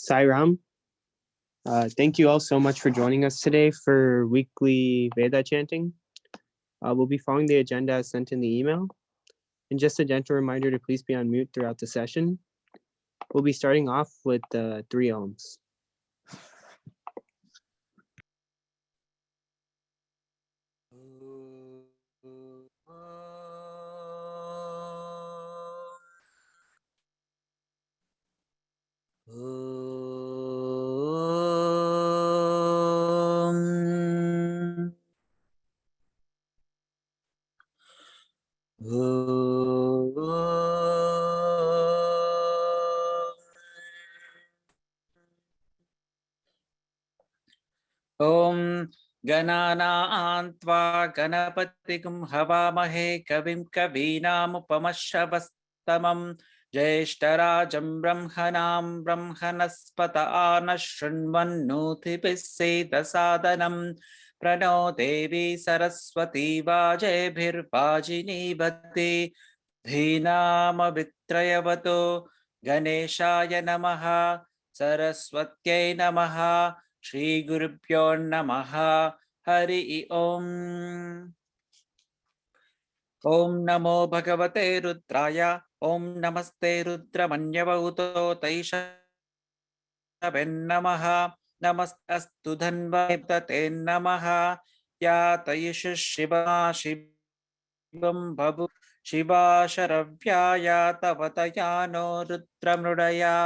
Sai Ram. Thank you all so much for joining us today for weekly Veda chanting. We'll be following the agenda as sent in the email. And just a gentle reminder to please be on mute throughout the session. We'll be starting off with 3 ohms. ॐ गणानान्त्वा गणपतिगुं हवामहे कविं कवीनामुपमश्रवस्तमं ज्येष्ठराजं ब्रह्मणां ब्रह्मणस्पत आनः शृण्वन्नोतिभिः सेदसादनं प्रणो देवी सरस्वती वाजेभिर्वाजिनीवती धीनामवित्रयवतो गणेशाय नमः सरस्वत्यै नमः श्री गुरुभ्यो नमः हरि ओम। ओम नमो भगवते रुद्राय ओम नमस्ते रुद्रमन्यवहुतो तैषवे नमः नमस्तस्तु धन्वते नमः या तैष शिवा शिवं बभु शिवा शरव्याया तव तयानो रुद्रमृडया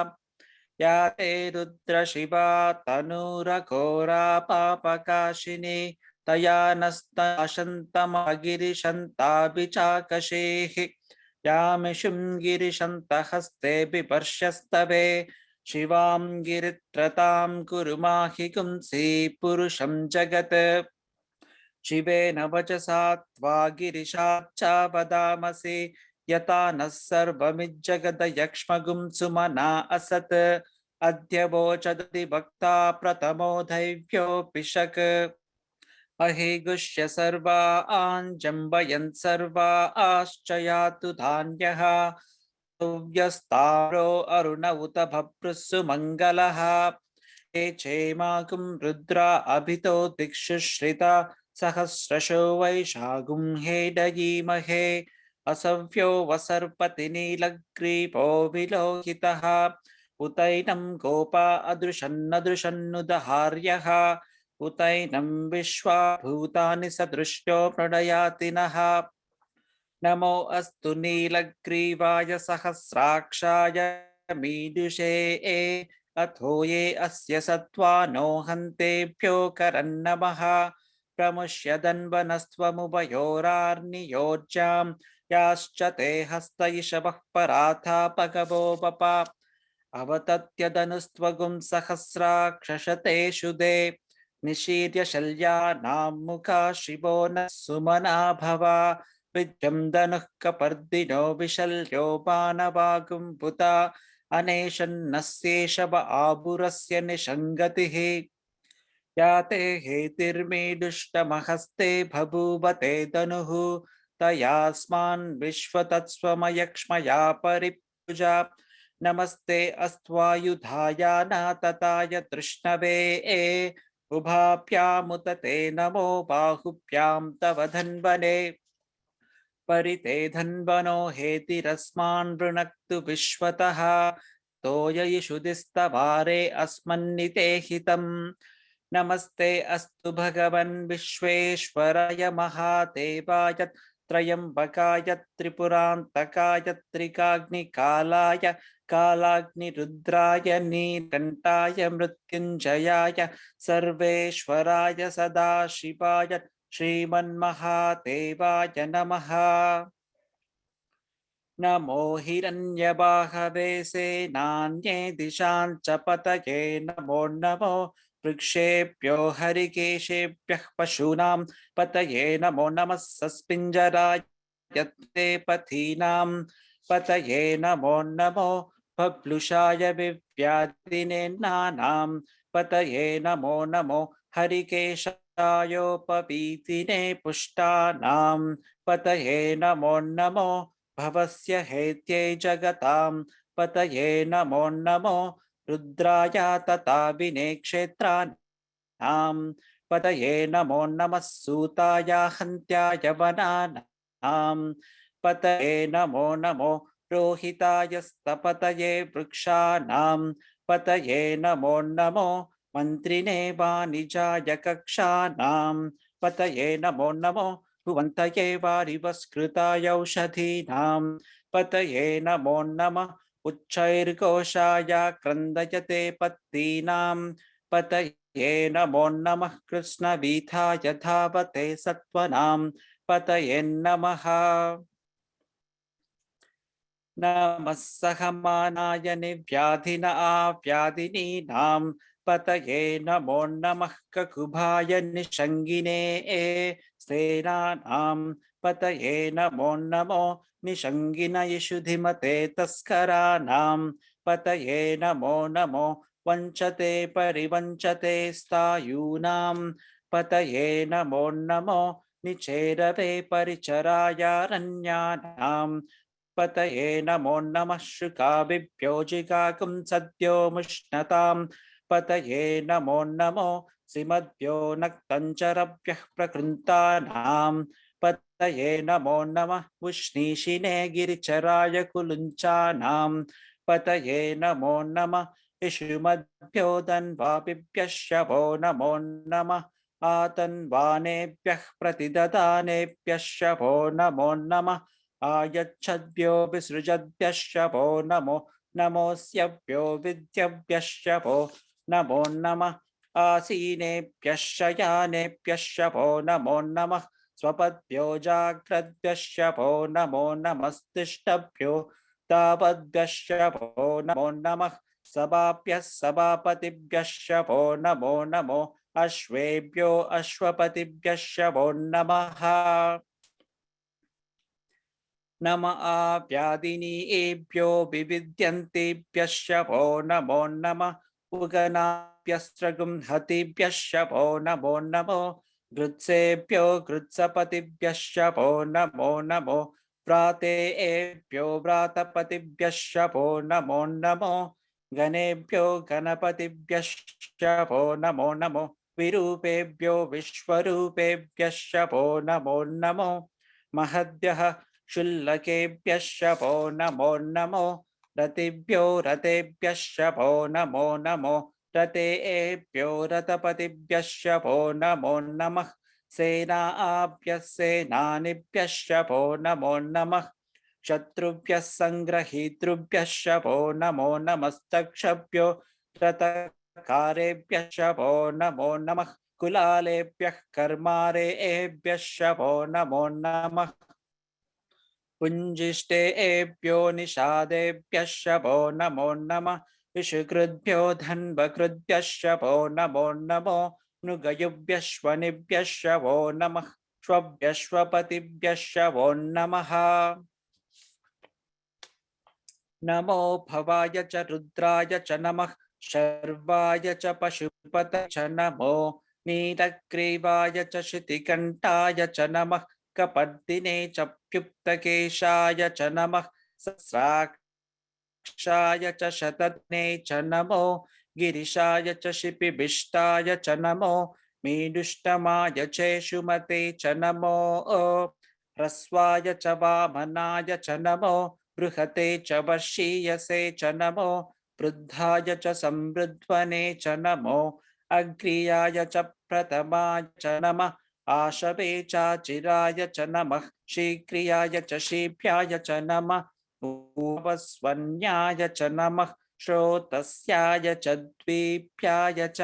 या ते रुद्र शिवा तनूरघोरा पापकाशिनी तया नस्तशन्तमगिरिशन्ताभिचाकशेः यामिषुं गिरिशन्तहस्ते बिपर्शस्तवे शिवां गिरित्रतां कुरु माहि पुंसि पुरुषं जगत् शिवेन वचसा त्वा गिरिशाच्च वदामसि यथा नः सर्वमिज्जगदयक्ष्मगुं सुमना असत् अद्य वोचदति भक्ता प्रथमो दैव्योऽपि शक् अहिगुष्य सर्वा आञ्जम्बयन् सर्वा आश्च यातु धान्यः व्यस्तारो अरुण उत भभृस्सु मङ्गलः हे चेमाकुं रुद्रा अभितो दिक्षु श्रिता सहस्रशो वैशागुं हेडयीमहे असव्यो वसर्पति नीलग्रीवो विलोहितः उतैनं गोपा अदृशन्नदृशन्नुदहार्यः उतैनं विश्वा भूतानि सदृश्यो प्रणयाति नः नमो अस्तु नीलग्रीवाय सहस्राक्षाय मीदुषे अथो ये अस्य सत्त्वानो हन्तेभ्यो करन्नमः प्रमुष्य धन्वनस्त्वमुभयोरार्नियोज्यां याश्च ते हस्त इषवः पराथा पगवो वप अवतत्यदनुस्त्वगुं सहस्राक्षशते शुदे निशीर्य शल्यानां मुखा शिवो न सुमना भव विद्यं धनुः कपर्दिनो विशल्यो बाणवागुम्बुता अनेशन्नस्येषव आबुरस्य निषङ्गतिः या ते हेतिर्मेदुष्टमहस्ते बभूवते धनुः तयास्मान् विश्वतत्स्वमयक्ष्मया परिपूजा नमस्ते अस्त्वायुधाय नातताय तृष्णवे उभाभ्यामुत ते नमो बाहुभ्यां तव धन्वने परिते धन्वनो हेतिरस्मान् वृणक्तु विश्वतः तोययिषुदिस्तवारे अस्मन्निते हितम् नमस्ते अस्तु भगवन् विश्वेश्वराय महादेवाय त्रयंबकाय त्रिपुरान्तकाय त्रिकाग्निकालाय कालाग्निरुद्राय नीलकण्ठाय मृत्युञ्जयाय सर्वेश्वराय सदाशिवाय श्रीमन्महादेवाय नमः नमो हिरण्यबाहवे सेनान्ये दिशां च पतये नमो नमो वृक्षेभ्यो हरिकेशेभ्यः पशूनां पतये नमो नमः सस्पिञ्जराय यत्ते पथीनां पतये नमो नमो बभ्लुषाय विव्याधिनेन्नानां पतये नमो नमो हरिकेशायोपवीतिने पुष्टानां पतये नमो नमो भवस्य हेत्यै जगतां पतये नमो नमो रुद्राय तथा विनेक्षेत्राणां पतये नमो नमः सूताय हन्त्याय वनानां पतये नमो नमो रोहिताय स्तपतये वृक्षाणां पतये नमो नमो मन्त्रिणे वाणिजाय कक्षाणां पतये नमो नमो भुवन्तये वारिवस्कृताय औषधीनां पतये नमो नमः उच्चैर्घोषाय क्रन्दयते पत्तीनां पतये नमो नमः कृष्णवीथाय धावते सत्त्वनां पतये नमः नमः सहमानाय निव्याधिन आव्याधिनीनां पतये नमो नमः ककुभाय निषङ्गिने सेनानां पतये नमो नमो निषङ्गिन यशुधिमते तस्कराणां पतये नमो नमो वञ्चते परिवञ्चते स्थायूनां पतये नमो नमो निचेरवे परिचरायारण्यानां पतये नमो नमः शुकाभिभ्यो जिगाकुं सद्यो मुष्णतां पतये नमो नमो सिमद्भ्यो नक्तञ्चरभ्यः प्रकृन्तानां पतये नमो नमः उष्णीषिणे गिरिचराय कुलुञ्चानां पतये नमो नमः इषुमद्भ्यो धन्वापिभ्यः शवो नमो नमः आतन्वानेभ्यः प्रतिददानेभ्यः शवो नमो नमः आयच्छद्भ्यो विसृजद्भ्यः शवो नमो नमोऽस्यभ्यो विद्यभ्यः शवो नमो नमः आसीनेभ्यः शयानेभ्यः शवो नमो नमः स्वपद्भ्यो जाग्रद्भ्यः शवो नमो नमस्तिष्ठभ्यो तावद्भ्यः शवो नमो नमः सभाभ्यः सभापतिभ्यः शवो नमो नमो अश्वेभ्यो अश्वपतिभ्यः शवो नमः नम आव्यादिनीभ्यो विविद्यन्तेभ्यः शवो नमो नमः उगनाभ्यस्त्रगुंहतिभ्यः शवो नमो नमो गृत्सेभ्यो गृत्सपतिभ्यः शवो नमो नमो व्रातेभ्यो व्रातपतिभ्यः शवो नमो नमो गणेभ्यो गणपतिभ्यः शवो नमो नमो विरूपेभ्यो विश्वरूपेभ्यः शवो नमो नमो महद्भ्यः शुल्लकेभ्यः शवो नमो नमो रतिभ्यो रतेभ्यः शवो नमो नमो रतेभ्यो रतपतिभ्यः शवो नमो नमः सेनाभ्यः सेनानिभ्यः शवो नमो नमः शत्रुभ्यः सङ्ग्रहीतृभ्यः शवो नमो नमस्तक्षभ्यो रतकारेभ्यः शवो नमो नमः कुलालेभ्यः कर्मारेभ्यः शवो नमो नमः पुञ्जिष्टेभ्यो निषादेभ्यः शवो नमो नमः विषुकृद्भ्यो धन्वकृद्भ्यः शवो नमो नमो नृगयुभ्यः श्वनिभ्यः शवो नमः श्वभ्यश्वपतिभ्यः शवो नमः नमो भवाय च रुद्राय च नमः शर्वाय च पशुपतये च नमो नीलग्रीवाय च शितिकण्ठाय च नमः कपर्दिने च प्युक्तकेशाय च नमः सहस्राक्षाय च शतघ्ने च नमो गिरिशाय च शिपिविष्टाय च नमो मीडुष्टमाय चेषुमते च नमो ह्रस्वाय च वामनाय च नमो बृहते च वर्षीयसे च नमो वृद्धाय च संवृध्वने च नमो अग्र्याय च प्रथमाय च नमः आशवे चाचिराय च नमः शीघ्रियाय च शीभ्याय च नमः उपस्वन्याय च नमः श्रोतस्याय च द्वीभ्याय च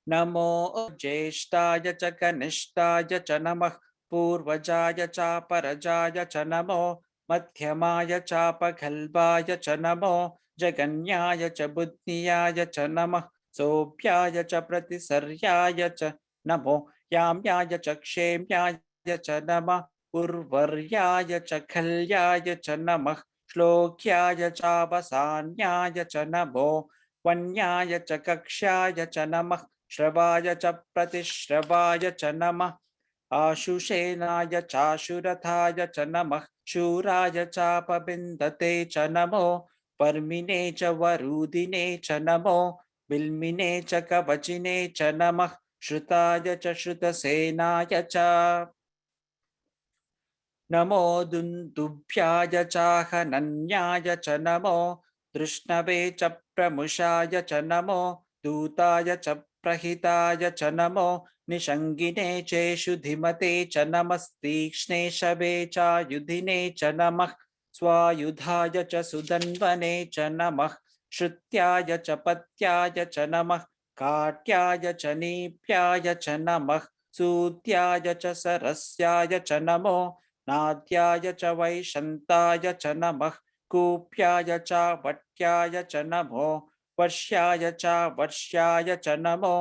नमो ज्येष्ठाय च कनिष्ठाय च नमः पूर्वजाय चापरजाय च नमो मध्यमाय चापखल्वाय च नमो जगन्याय च बुद्धियाय च नमः सोऽभ्याय च प्रतिसर्याय च नमो याम्याय च क्षेम्याय च नमः उर्वर्याय च खल्याय च नमः श्लोक्याय चावसान्याय च नमो वन्याय च कक्ष्याय च नमः श्रवाय च प्रतिश्रवाय च नमः आशुषेनाय चाशुरथाय च नमः शूराय चापबिन्दते च नमो वर्मिणे च वरूदिने च नमो बिल्मिने च कवचिने च नमः श्रुताय च श्रुतसेनाय च नमो दुन्दुभ्याय चाहनन्याय च नमो तृष्णवे च प्रमुषाय च नमो दूताय च प्रहिताय च नमो निषङ्गिने चेषु धिमते च नमस्तीक्ष्णे शवे चायुधिने च नमः स्वायुधाय च सुदन्वने च नमः श्रुत्याय च पत्याय च नमः काट्याय च नीप्याय च नमः सूत्याय च सरस्याय च नमो नाद्याय च वैशन्ताय च नमः कूप्याय च वट्याय च नमो वर्ष्याय च वर्ष्याय च नमो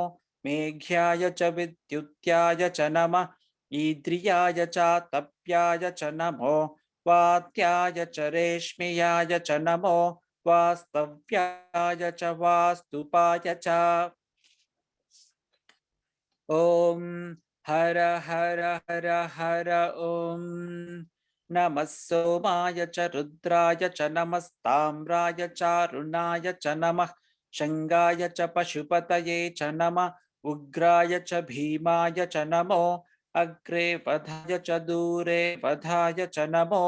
मेघ्याय च विद्युत्याय च नमः ईद्रियाय च तप्याय च नमो वात्याय च रेश्म्याय च नमो वास्तव्याय च वास्तुपाय च ॐ हर हर हर हर ॐ नमः सोमाय च रुद्राय च नमस्ताम्राय चारुणाय च नमः शङ्गाय च पशुपतये च नमः उग्राय च भीमाय च नमो अग्रे वधाय च दूरे वधाय च नमो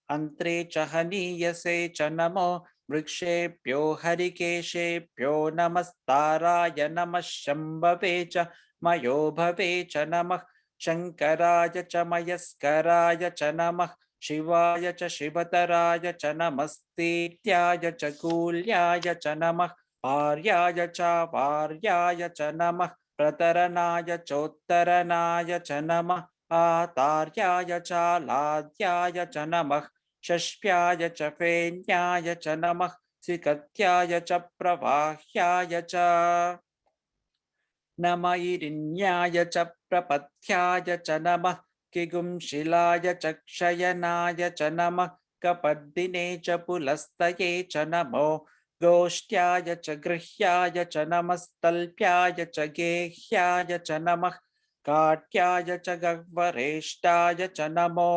अन्त्रे च हनीयसे च नमो वृक्षेभ्यो हरिकेशेभ्यो नमस्ताराय नमः शम्भवे च मयो भवे च नमः शङ्कराय च मयस्कराय च नमः शिवाय च शिवतराय च नमस्तेत्याय च कूल्याय च नमः आर्याय च वार्याय च नमः प्रतरणाय चोत्तरणाय च नमः आतार्याय च लाद्याय च नमः षष्ठ्याय च फेन्याय च नमः सिकत्याय च प्रवाह्याय च नम ईरिण्याय च प्रपथ्याय च नमः किगुंशिलाय च क्षयनाय च नमः कपर्दिने च पुलस्तये च नमो गोष्ठ्याय च गृह्याय च नमस्तल्प्याय च गेह्याय च नमः काट्याय च गह्वरेष्टाय च नमो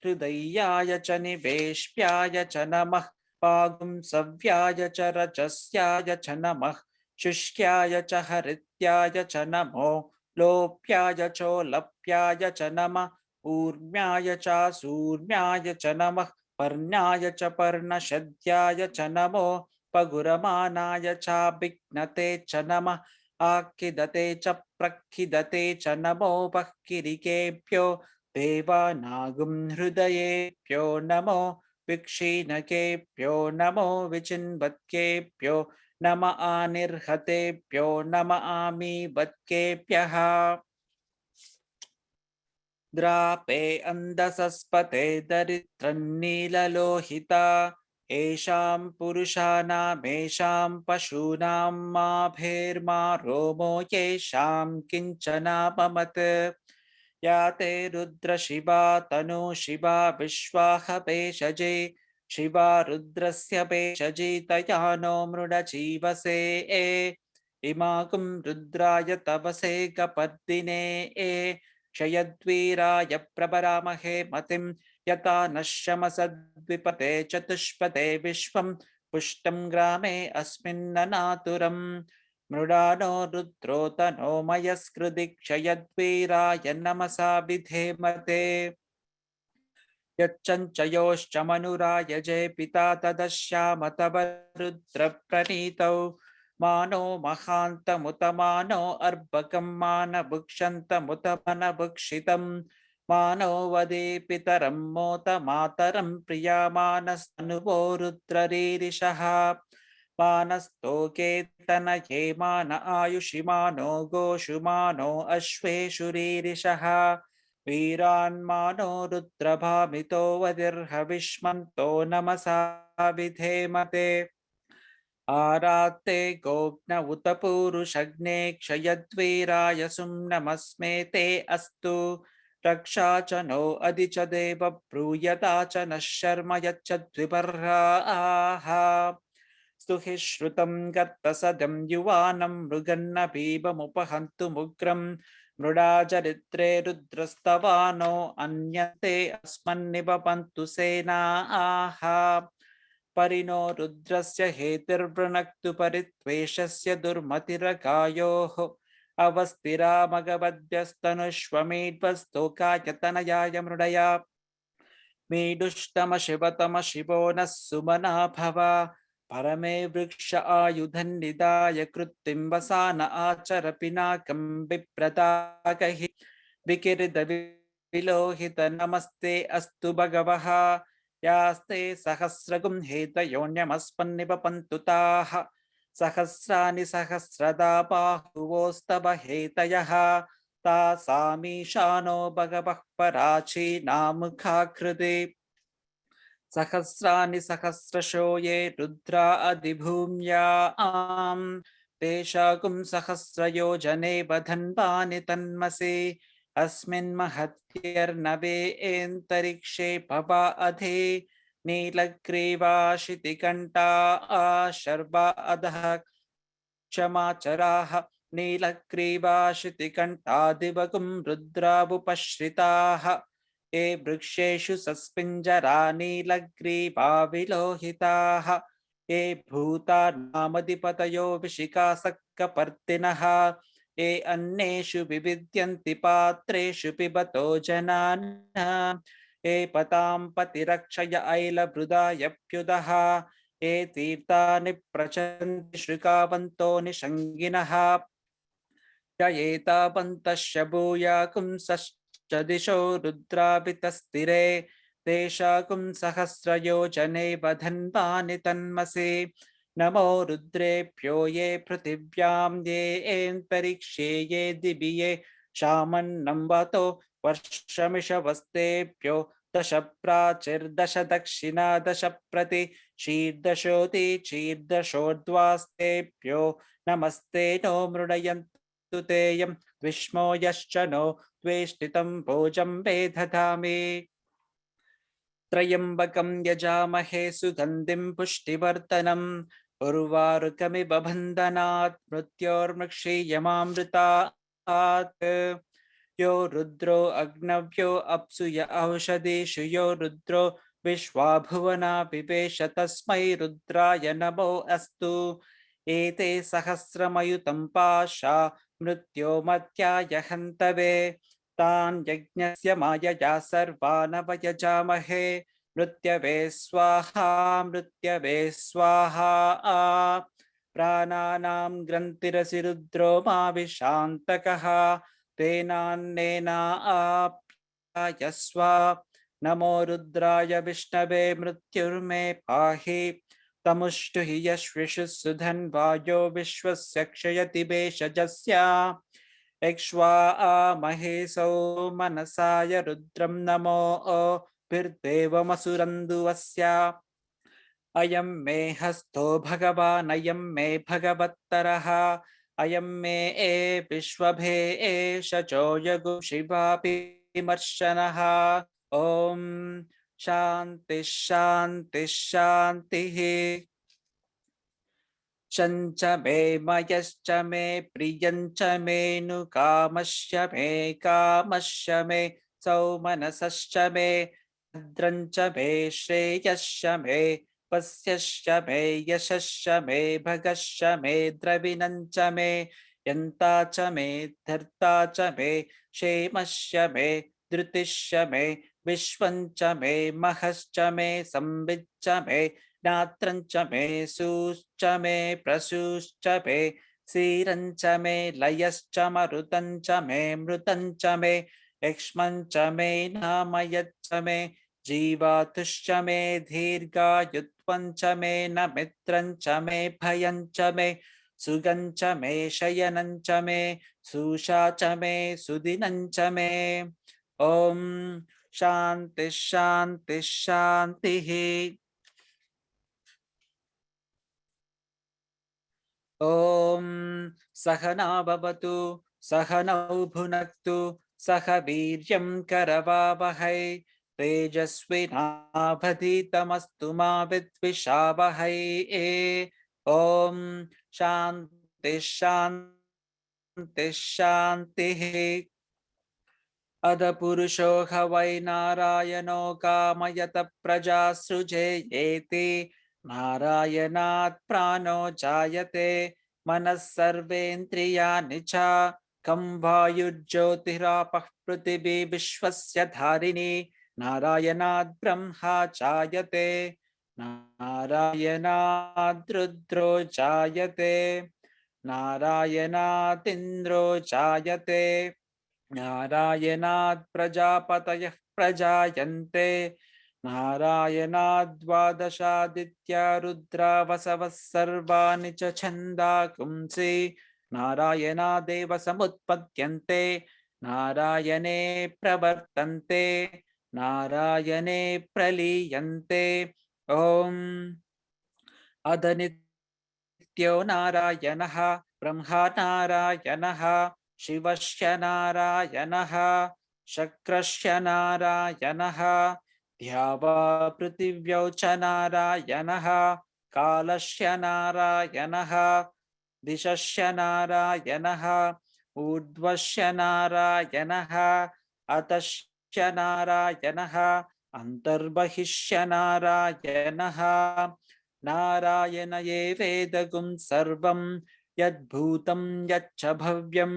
हृदयाय च निवेश्याय च नमः पागुंसव्याय च रजस्याय च नमः शुष्क्याय च हरित्याय च नमो लोप्याय चोलप्याय च नमः ऊर्म्याय च सूर्म्याय च नमः पर्णाय च पर्णशद्याय च नमो पगुरमानाय चाभिघ्नते च नमः आखिदते च प्रखिदते च नमो पह्किरिकेभ्यो देवानागुं हृदयेभ्यो नमो विक्षीणकेभ्यो नमो विचिन्वत्केभ्यो नम आनिर्हतेभ्यो नम आमीवत्केभ्यः द्रापे अन्धसस्पते दरिद्रन्नीललोहिता येषां पुरुषाणामेषां पशूनां माभेर्मा रोमो येषां किञ्चनाममत् या ते रुद्रशिवा तनु शिवा विश्वाह भेषजे शिवा रुद्रस्य भेषजितया नो मृडजीवसे इमागुं रुद्राय तवसे कपर्दिने क्षयद्वीराय प्रभरामहे मतिं यथा नश्यमसद्विपते चतुष्पदे विश्वं पुष्टं ग्रामे अस्मिन्ननातुरम् मृडानो रुद्रोतनो मयस्कृदि क्षयद्वीराय नमसा विधेमते यच्चञ्चयोश्च मनुरायजे पिता तदश्याम तव रुद्रप्रणीतौ मानो महान्तमुत मानो अर्भकं मानभुक्षन्तमुत मनभुक्षितं मानो वदे पितरं मोत मातरं प्रियमानस्तनुवो रुद्ररीरिषः मानस्तोके तनये मान आयुषिमानो गोषुमानो अश्वेषु रीरिषः वीरान्मानो रुद्रभामितो वदिर्हविष्मन्तो नमसा विधेमते आरात्ते गोग्न उत पूरुषग्ने क्षयद्वीराय सुम्नमस्मे ते अस्तु रक्षा च नो अधि च देव ब्रूयता च नः शर्म यच्चद्विपर्हाः स्तुहि श्रुतं गर्तसदं युवानं मृगन्न पीबमुपहन्तु मुग्रं मृडाचरित्रे रुद्रस्तवानो अन्यन्ते अस्मन्निपपन्तु सेनाः परिणो रुद्रस्य हेतिर्वृणक्तु परित्वेषस्य दुर्मतिरकायोः अवस्तिरामगवद्यस्तनुष्वमेध्वस्तोकायतनयाय मृडया मेडुष्टम शिवतम शिवो नः सुमना भव परमे वृक्ष आयुधन्निदाय कृत्तिं वसान आचर पिनाकं विप्रदागहि विकिरित विलोहित नमस्ते अस्तु भगवः यास्ते सहस्रगुं हेतयोन्यमस्मन्निपपन्तु ताः सहस्राणि सहस्रदा बाहुवोस्तव हेतयः तासामीशानो भगवः पराचीनामुखाकृते सहस्राणि सहस्रशो ये रुद्रा अधिभूम्याम् तेषाकुं सहस्रयोजने बधन्वानि तन्मसि अस्मिन् महत्यर्नवेऽन्तरिक्षे पवा अधि नीलग्रीवाशितिकण्ठा शर्वा अधः क्षमाचराः नीलग्रीवाशितिकण्ठादिवकुं रुद्रावुपश्रिताः ये वृक्षेषु सस्पिञ्जरा नीलग्रीवा विलोहिताः ये भूतानामधिपतयो विशिखासक्कपर्दिनः ये अन्येषु विविद्यन्ति पात्रेषु पिबतो जनान् ये पतां पतिरक्षय ऐलभृदायप्युदः ये तीर्थानि प्रचन्ति श्रुकावन्तो निषङ्गिनः जयेतापन्तश्च भूयाकुंसश्च दिशो रुद्राभितस्तिरे तेषाकुं सहस्रयोजने बधन्वानि तन्मसि नमो रुद्रेभ्यो ये पृथिव्यां ये एन्तरिक्षे ये दिवि ये शामन्नं वतो वर्षमिषवस्तेभ्यो दश प्राचिर्दश दक्षिणा दश प्रति शीर्दशोति शीर्दशोर्ध्वास्तेभ्यो नमस्ते नो मृडयन्तु तेयं विष्मो यश्च नो द्वेष्टितं भोजं वेदधामि त्र्यम्बकं यजामहे सुगन्धिं पुष्टिवर्धनम् उर्वारुकमिव बन्धनात् मृत्योर्मुक्षीयमामृतात् यो रुद्रो अग्नव्यो अप्सु य औषधीषु यो रुद्रो विश्वाभुवना पिबेश तस्मै रुद्राय नमो अस्तु एते सहस्रमयुतं पाशा मृत्योमत्याय हन्तवे तान् यज्ञस्य मायया सर्वानवयजामहे मृत्यवे स्वाहा मृत्यवे स्वाहा प्राणानां ग्रन्थिरसि रुद्रो मा विशान्तकः तेनान्नेनाप्यायस्व नमो रुद्राय विष्णवे मृत्युर्मे पाहि तमुष्टु हि यश्विषु सुधन्वायो विश्वस्य क्षयति भेषजस्य एक्ष्वा महेशो मनसाय रुद्रं नमो भिर्देवमसुरन्दुवस्य अयं मे हस्तो भगवान् अयं मे भगवत्तरः अयं मे विश्वभे शचो यगु शिवाभिमर्शनः ॐ शान्ति शान्ति शान्तिः शञ्च मे मयश्च मे प्रियञ्च मेनुकामश्च मे कामश्च मे सौमनसश्च मे भद्रञ्च मे श्रेयश्च मे पस्यश्च मे यशश्च मे भगश्च मे द्रविणञ्च मे यन्ता च मे धर्ता च मे क्षेमश्च मे धृतिश्च मे विश्वञ्च मे महश्च मे संविच्च मे नात्रञ्च मे सूश्च मे प्रसूश्च मे सीरञ्च मे लयश्च मरुतञ्च मे मृतञ्च मे यक्ष्मञ्च मे नामयच्च मे जीवातुश्च मे दीर्घायुत्वञ्च मे न मित्रञ्च मे भयञ्च मे सुगञ्च मे शयनञ्च मे सुषा च मे सुदिनञ्च मे ॐ शान्ति शान्ति शान्तिः ॐ सहना भवतु सहनौ भुनक्तु सह वीर्यं करवावहै तेजस्विनावधीतमस्तु मा विद्विषावहै ॐ शान्ति शान्ति शान्तिः ॐ सहना भवतु सहनौ भुनक्तु सह वीर्यं करवावहै तेजस्विनावधीतमस्तु मा विद्विषावहै ॐ शान्ति शान्ति शान्तिः ॐ सहना भवतु सहनौ भुनक्तु सह वीर्यं करवावहै तेजस्विनावधीतमस्तु मा विद्विषावहै ॐ शान्तिः अधपुरुषो ह वै नारायणो कामयत प्रजा सृजेयेति नारायणात् प्राणो जायते मनः सर्वेन्द्रियाणि च कं वायुर्ज्योतिरापः पृथिवी विश्वस्य धारिणी नारायणात् ब्रह्मा जायते नारायणाद् रुद्रो जायते नारायणादिन्द्रो जायते नारायणात् प्रजापतयः प्रजायन्ते नारायणात् द्वादशादित्या रुद्रा वसवः सर्वाणि च छन्दांसि नारायणादेव समुत्पद्यन्ते नारायणे प्रवर्तन्ते नारायणे प्रलीयन्ते ॐ अदनित्यो नारायणः ब्रह्मा नारायणः शिवस्य नारायणः शक्रस्य नारायणः द्यावा पृथिव्यौ च नारायणः कालस्य नारायणः दिशस्य नारायणः ऊर्ध्वस्य नारायणः अतश्च नारायणः अन्तर्बहिष्य नारायणः नारायण एवेदगुं सर्वं यद्भूतं यच्च भव्यं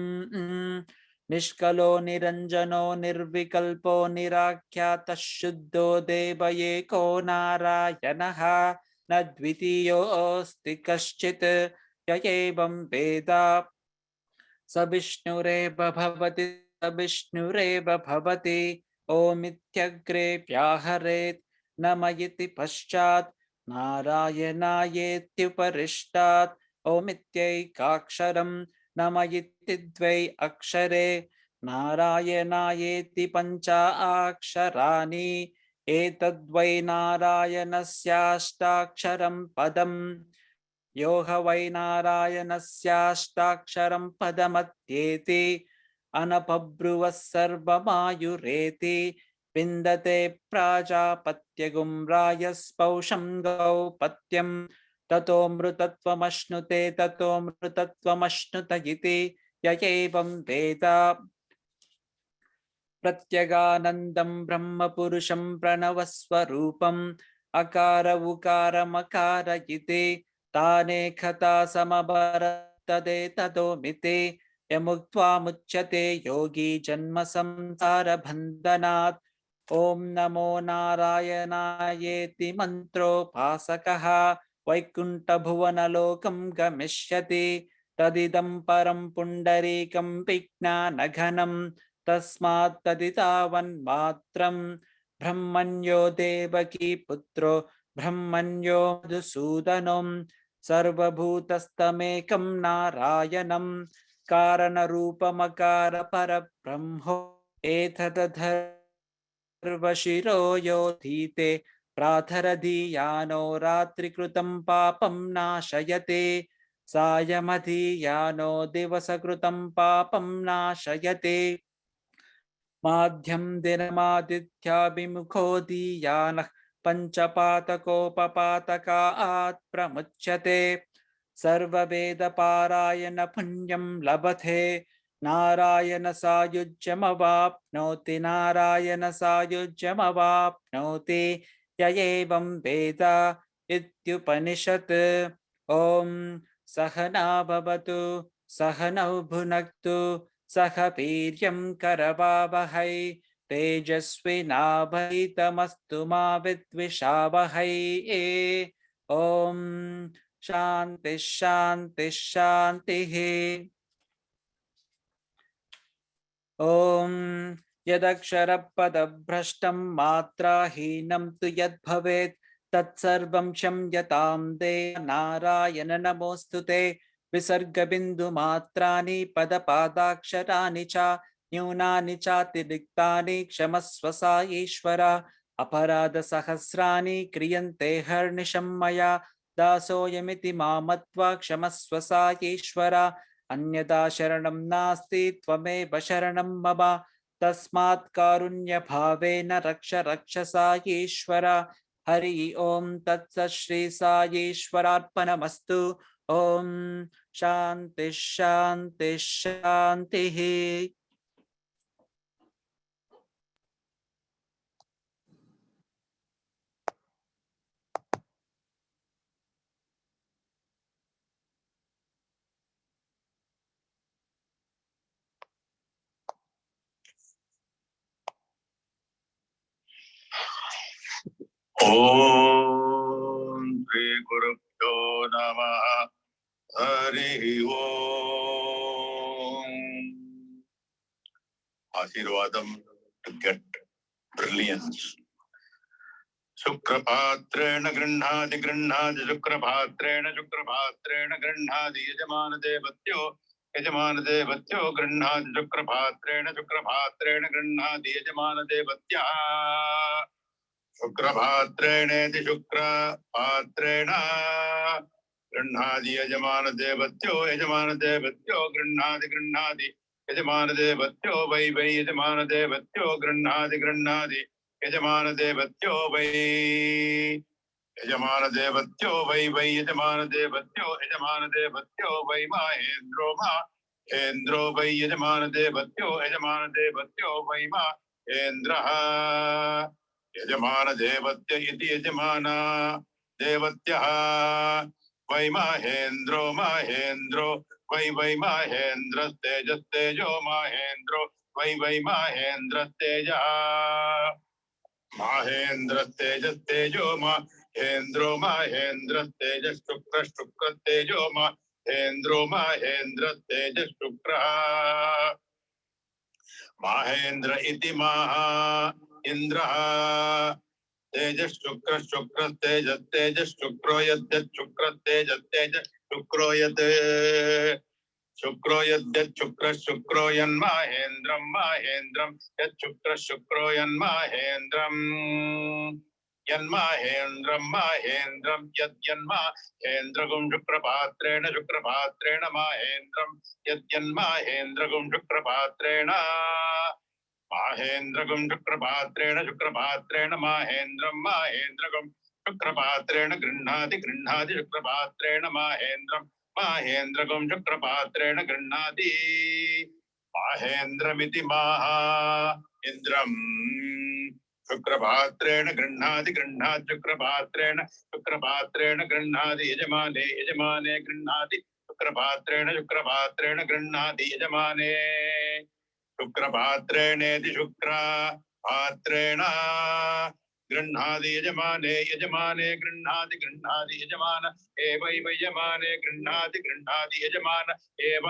निष्कलो निरञ्जनो निर्विकल्पो निराख्यातः शुद्धो देव एको नारायणः न द्वितीयोऽस्ति कश्चित् य एवं वेद स विष्णुरेव भवति स विष्णुरेव भवति ओमित्यग्रे व्याहरेत् नम इति पश्चात् नारायणायेत्युपरिष्टात् ओमित्यैकाक्षरं नम इति द्वै अक्षरे नारायणायेति पञ्चाक्षराणि एतद्वै नारायणस्याष्टाक्षरं पदम् यो ह वै नारायणस्याष्टाक्षरं पदमत्येति अनपब्रुवः सर्वमायुरेति विन्दते प्राजापत्यगुं रायस्पौषं गौपत्यं ततोऽमृतत्वमश्नुते ततोऽमृतत्वमश्नुत इति य एवं वेद प्रत्यगानन्दं ब्रह्मपुरुषं प्रणवस्वरूपम् अकार उकारमकार इति तानेकथा समभरतदेतदोमिति यमुक्त्वा मुच्यते योगी जन्म संसारबन्धनात् ॐ नमो नारायणायेति मन्त्रोपासकः वैकुण्ठभुवनलोकं गमिष्यति तदिदं परं पुण्डरीकं विज्ञानघनं तस्मात् तदितावन्मात्रं ब्रह्मण्यो देवकी पुत्रो ब्रह्मण्यो मधुसूदनं सर्वभूतस्तमेकं नारायणं कारणरूपमकार परब्रह्मो एतदथर्वशिरो योधीते प्रातरधीयानो रात्रिकृतं पापं नाशयते सायमधीयानो दिवसकृतं पापं नाशयते माध्यं दिनमादित्याभिमुखो दीयानः पञ्चपातकोपपातकात् प्रमुच्यते सर्ववेदपारायण पुण्यं लभते नारायण सायुज्यमवाप्नोति नारायण सायुज्यमवाप्नोति य एवं वेद इत्युपनिषत् ॐ सहना भवतु सहनौ भुनक्तु सह वीर्यं करवावहै तेजस्विनाभैतमस्तु मा विद्विषावहै ॐ शान्ति शान्ति शान्तिः ॐ यदक्षरपदभ्रष्टं मात्राहीनं तु यद्भवेत् तत्सर्वं क्षम्यतां देव नारायण नमोऽस्तु ते विसर्गबिन्दुमात्राणि पदपादाक्षराणि च न्यूनानि चातिरिक्तानि क्षमस्व सा ईश्वर अपराधसहस्राणि क्रियन्ते हर्निशं मया दासोऽयमिति मामत्वा क्षमस्व सा ईश्वर अन्यदा शरणं नास्ति त्वमेव शरणं मम तस्मात् कारुण्यभावेन रक्ष रक्ष सा ईश्वर हरि ओं तत्सत् Shri साईश्वरार्पणमस्तु Om Shanti Shanti Shanti. Om Shri Gurubhyo Namah Hari Om. Ashirvadam to get brilliance. Sukrapatreణ grinhadi grinhadi sukrapatreణ grinhadi yajamana devatyo grinhadi sukrapatreణ grinhadi yajamana devatya शुक्रभात्रेणेति शुक्रपात्रेण गृह्णादि यजमानदेवत्यो गृह्णादि यजमानदेवत्यो वै यजमानदेवत्यो गृह्णादि यजमानदेवत्यो वै यजमानदेवत्यो वै यजमानदेवत्यो वै हेन्द्रो वै यजमानदेवत्यो वै हेन्द्रः यजमान देवत्य इति यजमान देवत्यः वै महेन्द्रो वै महेन्द्रस्तेजस्तेजो महेन्द्रो वै महेन्द्रस्तेजः महेन्द्रस्तेजस्तेजो महेन्द्रो महेन्द्रस्तेजशुक्रशुक्रस्तेजो महेन्द्रो महेन्द्रस्तेजशुक्रः महेन्द्र इति महा इंद्रः तेजः शुक्र शुक्र तेजः शुक्रो यद्यत् शुक्र तेजः शुक्रो यद् शुक्रो यद्यत् शुक्र शुक्रो यन्महेन्द्रं यत् शुक्र शुक्रो यन्महेन्द्रं महेन्द्रं यद्यन्महेन्द्रगुं शुक्रपात्रेण महेन्द्रं यद्यन्महेन्द्रगुं शुक्रपात्रेण महेन्द्रगुं शुक्रपात्रेण महेन्द्रगुं शुक्रपात्रेण गृह्णाति शुक्रपात्रेण महेन्द्रगुं शुक्रपात्रेण गृह्णाति महेन्द्रमिति महा इन्द्रम् शुक्रपात्रेण गृह्णाति शुक्रपात्रेण गृह्णाति यजमाने गृह्णाति शुक्रपात्रेण गृह्णाति यजमाने शुक्रपात्रेणेति शुक्रपात्रेण गृह्णाति यजमाने गृह्णाति यजमान एवैव यजमाने गृह्णाति यजमान एव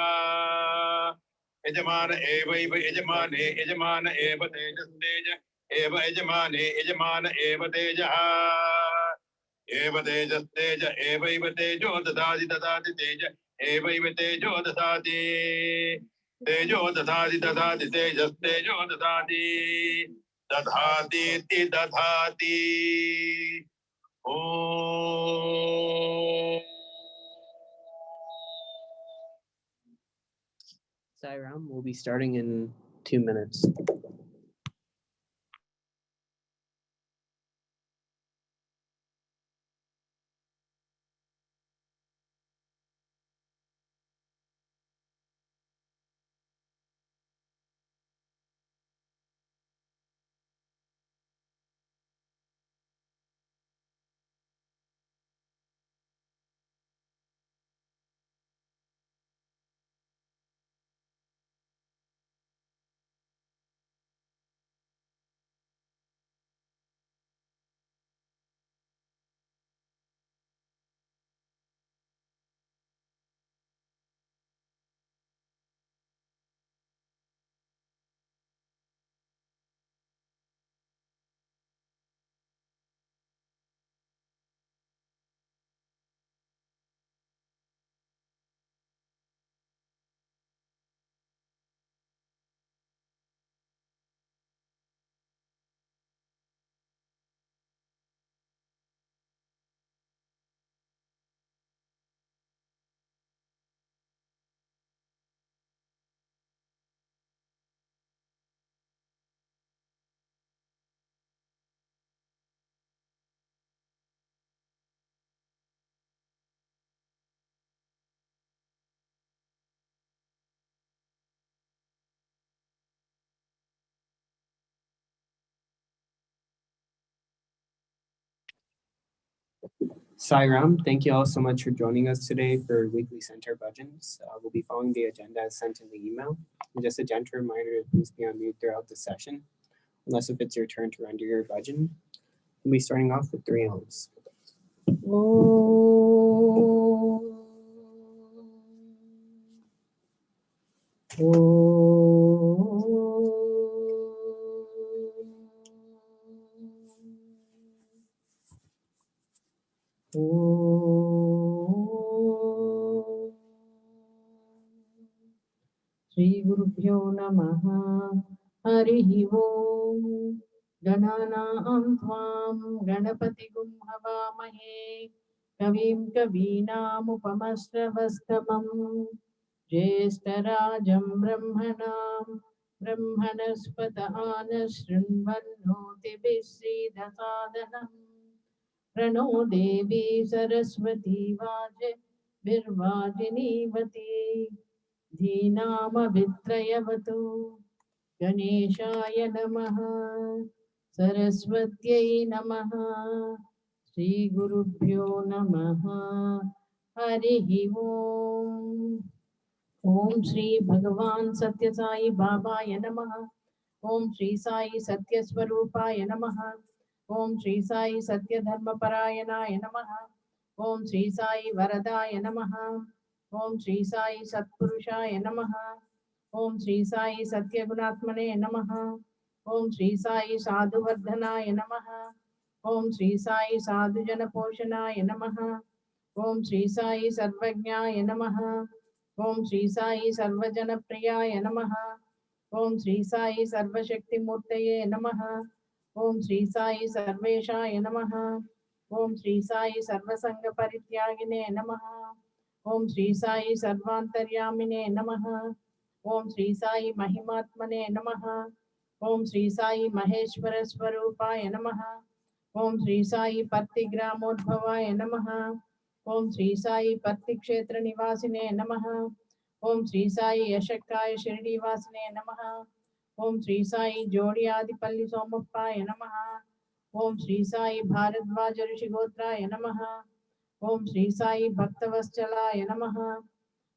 यजमान एवैव यजमान एव तेजस्तेज एव यजमान एव तेजः एव तेजस्तेज एवैव तेजो ददाति तेज एवैव तेजो ददाति तेजो दधाति तेजस्तेजो दधाति दधातीति दधाति ओम Sai Ram will be starting in 2 minutes. Sai Ram, thank you all so much for joining us today for weekly center budgets. We'll be following the agenda as sent in the email. And just a gentle reminder to please be on mute throughout the session, unless if it's your turn to render your budget. We'll be starting off with 3 Ms. Shri गुरुभ्यो नमः हरिः ओम् गणानां त्वां गणपतिगुं हवामहे कविं कवीनामुपमश्रवस्तमम् ज्येष्ठराजं ब्रह्मणां ब्रह्मणस्पतः न शृण्वन्नोतिभिः श्रीदसादनम् प्रणो देवी सरस्वती वाजभिर्वाजिनीवती धीनामभित्रयवतु गणेशाय नमः सरस्वत्यै नमः श्रीगुरुभ्यो नमः हरिः ओम् ॐ श्री भगवान् सत्यसाई बाबाय नमः ॐ श्री साई सत्यस्वरूपाय नमः ॐ श्री साई सत्यधर्मपरायणाय नमः ॐ श्री साई वरदाय नमः ॐ श्री साई सत्पुरुषाय नमः ॐ श्री साई सत्यगुणात्मने नमः ॐ श्री साई साधुवर्धनाय नमः ॐ श्री साई साधुजनपोषणाय नमः ॐ श्री साई सर्वज्ञाय नमः ॐ श्री साई सर्वजनप्रियाय नमः ॐ श्री साई सर्वशक्तिमूर्तये नमः ॐ श्री साई सर्वेशाय नमः ॐ श्री साई सर्वसंगपरित्यागिने नमः ॐ श्री साई सर्वान्तर्यामिने नमः ॐ श्री साई महिमात्मने नमः ॐ श्री साई महेश्वर स्वरूपाय नमः ॐ श्री साई पत्तिग्रामोद्भवाय नमः ॐ श्री साई पत्तिक्षेत्र निवासिने नमः ॐ श्री साई यशक्काय शिरडीवासिने नमः ॐ श्री साई जोडियादिपल्ली सोमप्पाय नमः ॐ श्री साई भारद्वाज ऋषिगोत्राय नमः ॐ श्री साई भक्तवत्सलाय नमः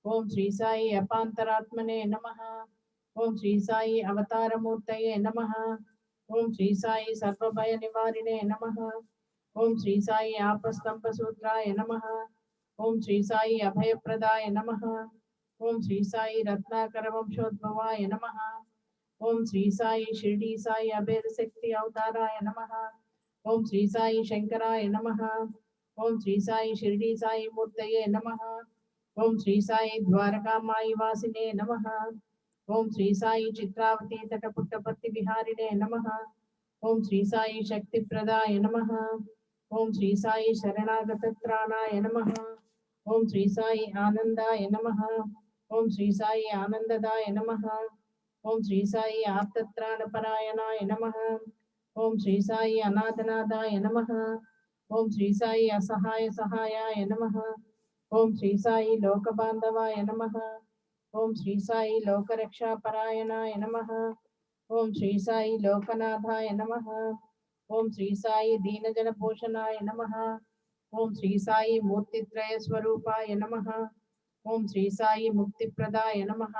ॐ श्री साई अपान्तरात्मने नमः ॐ श्री साई अवतारमूर्तये नमः ॐ श्री साई सर्वभयनिवारिणे नमः ॐ श्री साई आपस्तम्भसूत्राय नमः ॐ श्री साई अभयप्रदाय नमः ॐ श्री साई रत्नाकरवंशोद्भवाय नमः ॐ श्री साई शिरडी साई अभेदशक्ति अवताराय नमः ॐ श्री साई शंकराय नमः ॐ श्री साई शिरडी साई मूर्तये नमः ॐ श्री साई द्वारकामाई वासिने नमः ॐ श्री साई चित्रावती तटपुट्टपत्ति विहारिणे नमः ॐ श्री साई शक्तिप्रदाय नमः ॐ श्री साई शरणागतत्राणाय नमः ॐ श्री साई आनंदाय नमः ॐ श्री साई आनंददाय नमः ॐ श्री साई आर्तत्राणपरायणाय नमः ॐ श्री साई अनाथनादाय नमः ॐ श्री साई असहाय सहायाय नमः ॐ श्री साई लोकबांधवाय नमः ॐ श्री साई लोकरक्षापरायणाय नमः ॐ श्री साई लोकनाथाय नमः ॐ श्री साई दीनजनपोषणाय नमः ॐ श्री साई मूर्तित्रयस्वरूपाय नमः ॐ श्री साई मुक्तिप्रदाय नमः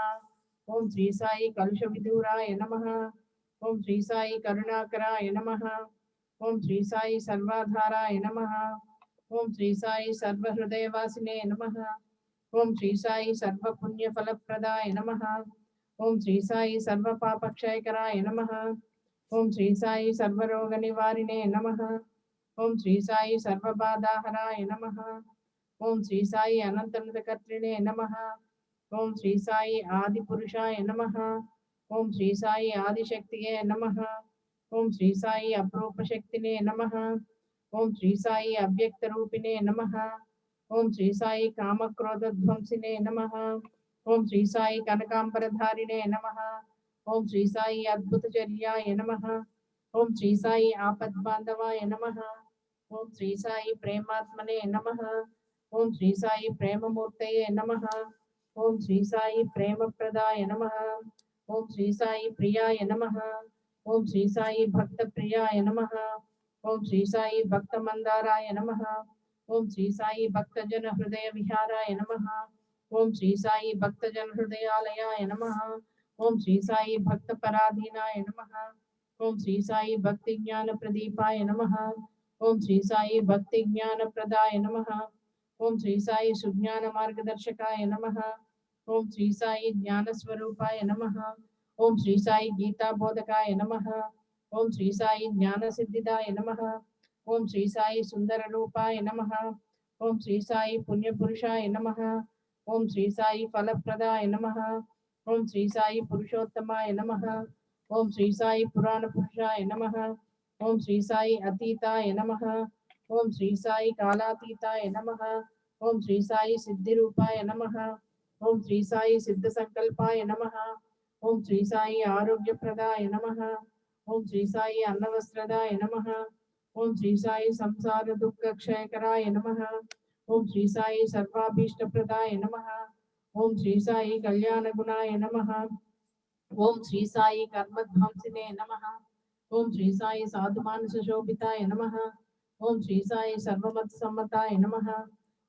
ॐ श्री साई कलुषविदूराय नमः ॐ श्री साई करुणाकराय नमः ॐ श्री साई सर्वाधाराय नमः ॐ श्री साई सर्वहृदयवासिने नमः ॐ श्री साई सर्वपुण्यफलप्रदाय नमः ॐ श्री साई सर्वपापक्षयकराय नमः ॐ श्री साई सर्वरोगनिवारिणे नमः ॐ श्री साई सर्वबाधाहराय नमः ॐ श्री साई अनंतनतकर्त्रिणे नमः ॐ श्री साई आदिपुरुषाय नमः ॐ श्री साई आदिशक्तिये नमः ॐ श्री साई अप्रूपशक्तिने नमः ॐ श्री साई अव्यक्तरूपिणे नमः ॐ श्री साई कामक्रोधध्वंसिने नमः ॐ श्री साई कनकांबरधारिणे नमः ॐ श्री साई अद्भुतचर्याय नमः ॐ श्री साई आपद्बांधवाय नमः ॐ श्री साई प्रेमात्मने नमः ॐ श्री साई प्रेममूर्तये नमः ॐ श्री साई प्रेमप्रदाय नमः ॐ श्री साई प्रियाय नमः ॐ श्री साई भक्तप्रियाय नमः ॐ श्री साई भक्तमंदाराय नमः Om Sri Sai Bhaktajana Hridaya Viharaya Namaha. Om Sri Sai Bhaktajana Hridayalayaya Namaha. Om Sri Sai Bhakta Paradhinaya Namaha. Om Sri Sai Bhakti Jnana Pradipaya Namaha. Om Sri Sai Bhakti Jnana Pradaya Namaha. Om Sri Sai Sujnana Margadarshakaya Namaha. Om Sri Sai Jnana Swarupaya Namaha. Om Sri Sai Gita Bodhakaya Namaha. Om Sri Sai Jnana Siddhidaya Namaha. Om Sri Sai Sundara Rupaya Namaha. Om Sri Sai Punya Purushaya Namaha. Om Sri Sai Falapradaya Namaha. Om Sri Sai Purushottamaya Namaha. Om Sri Sai Purana Purushaya Namaha. Om Sri Sai Atitaya Namaha. Om Sri Sai Kalatitaya Namaha. Om Sri Sai Siddhirupaya Namaha. Om Sri Sai Siddha Sankalpaya Namaha. Om Sri Sai Arogya Pradaya Namaha. Om Sri Sai Annavastradaya Namaha. Om Sri Sai Samsara Dukkha Kshayakaraya Namaha. Om Sri Sai Sarvabhishta Pradaya Namaha. Om Sri Sai Kalyana Gunaya Namaha. Om Sri Sai Karmadhamsine Namaha. Om Sri Sai Sadhumanasa Shobhitaya Namaha. Om Sri Sai Sarvamat Sammataya Namaha.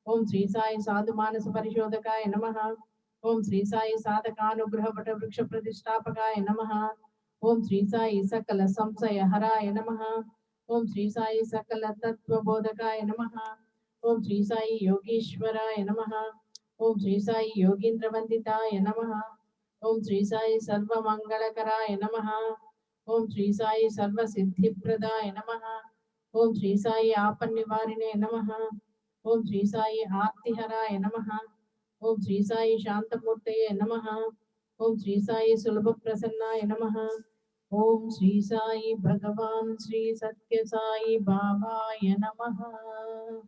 Om Sri Sai Sadhumanasa Parishodakaya Namaha. Om Sri Sai Sadhakanugraha Vata Vriksha Pradishtapakaya Namaha. Om Sri Sai Sakala Samsaya Haraya Namaha. Om Sri Sai Sakala Tattva Bodhakaya Namaha. Om Sri Sai Yogeshwaraya Namaha. Om Sri Sai Yogindra Vanditaya Namaha. Om Sri Sai Sarva Mangalakaraya Namaha. Om Sri Sai Sarva Siddhi Pradaya Namaha. Om Sri Sai Apannivarine Namaha. Om Sri Sai Artiharaya Namaha. Om Sri Sai Shantamurtaye Namaha. Om Sri Sai Sulabha Prasannaya Namaha. Om Sri Sai Bhagavan Sri Satya Sai Babaya Namaha.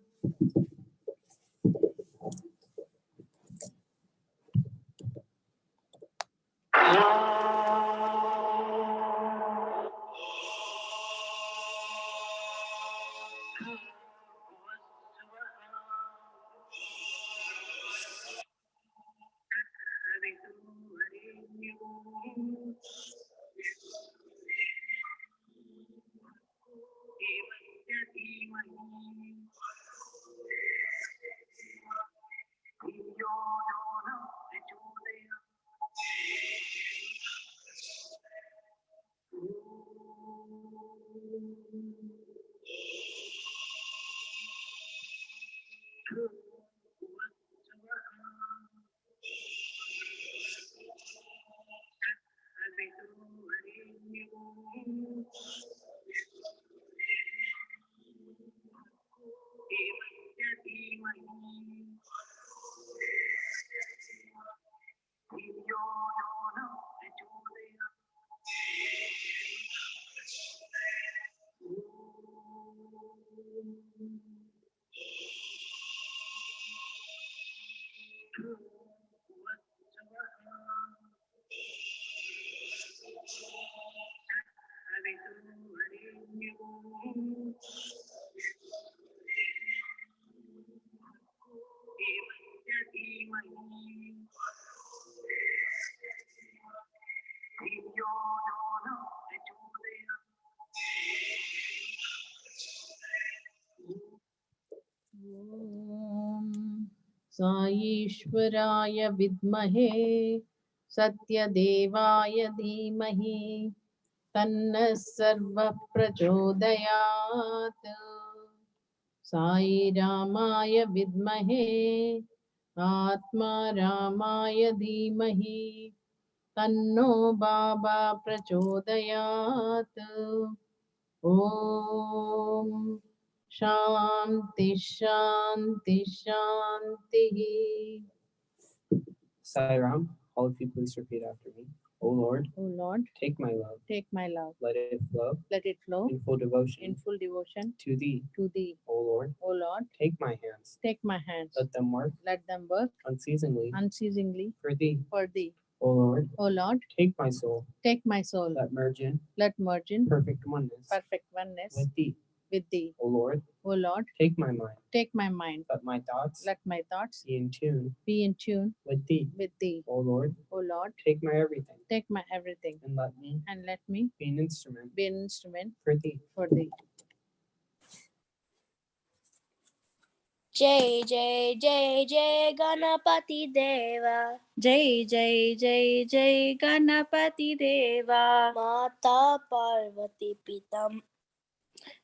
साईश्वराय विद्महे सत्यदेवाय धीमहि तन्नः सर्वः प्रचोदयात्। साई रामाय विद्महे आत्मा रामाय धीमहि तन्नो बाबा प्रचोदयात्। ओम शांति शांति शांति। Sai Ram, all of you please repeat after me. O Lord, O Lord, take my love, take my love, let it flow let it flow in full devotion in full devotion to thee. to thee. O Lord, O Lord, take my hands, take my hands, let them work let them work unceasingly unceasingly for thee. for thee. O Lord, O Lord, take my soul, take my soul, let merge in let merge in perfect oneness perfect oneness with thee. with thee. O Lord, O Lord, take my mind, take my mind, let my thoughts let my thoughts be in tune be in tune with thee. with thee. O Lord, O Lord, take my everything take my everything and let me and let me be an instrument be an instrument for thee. for thee. जय जय जय जय गणपति देवा जय जय जय जय गणपति देवा माता पार्वती पिता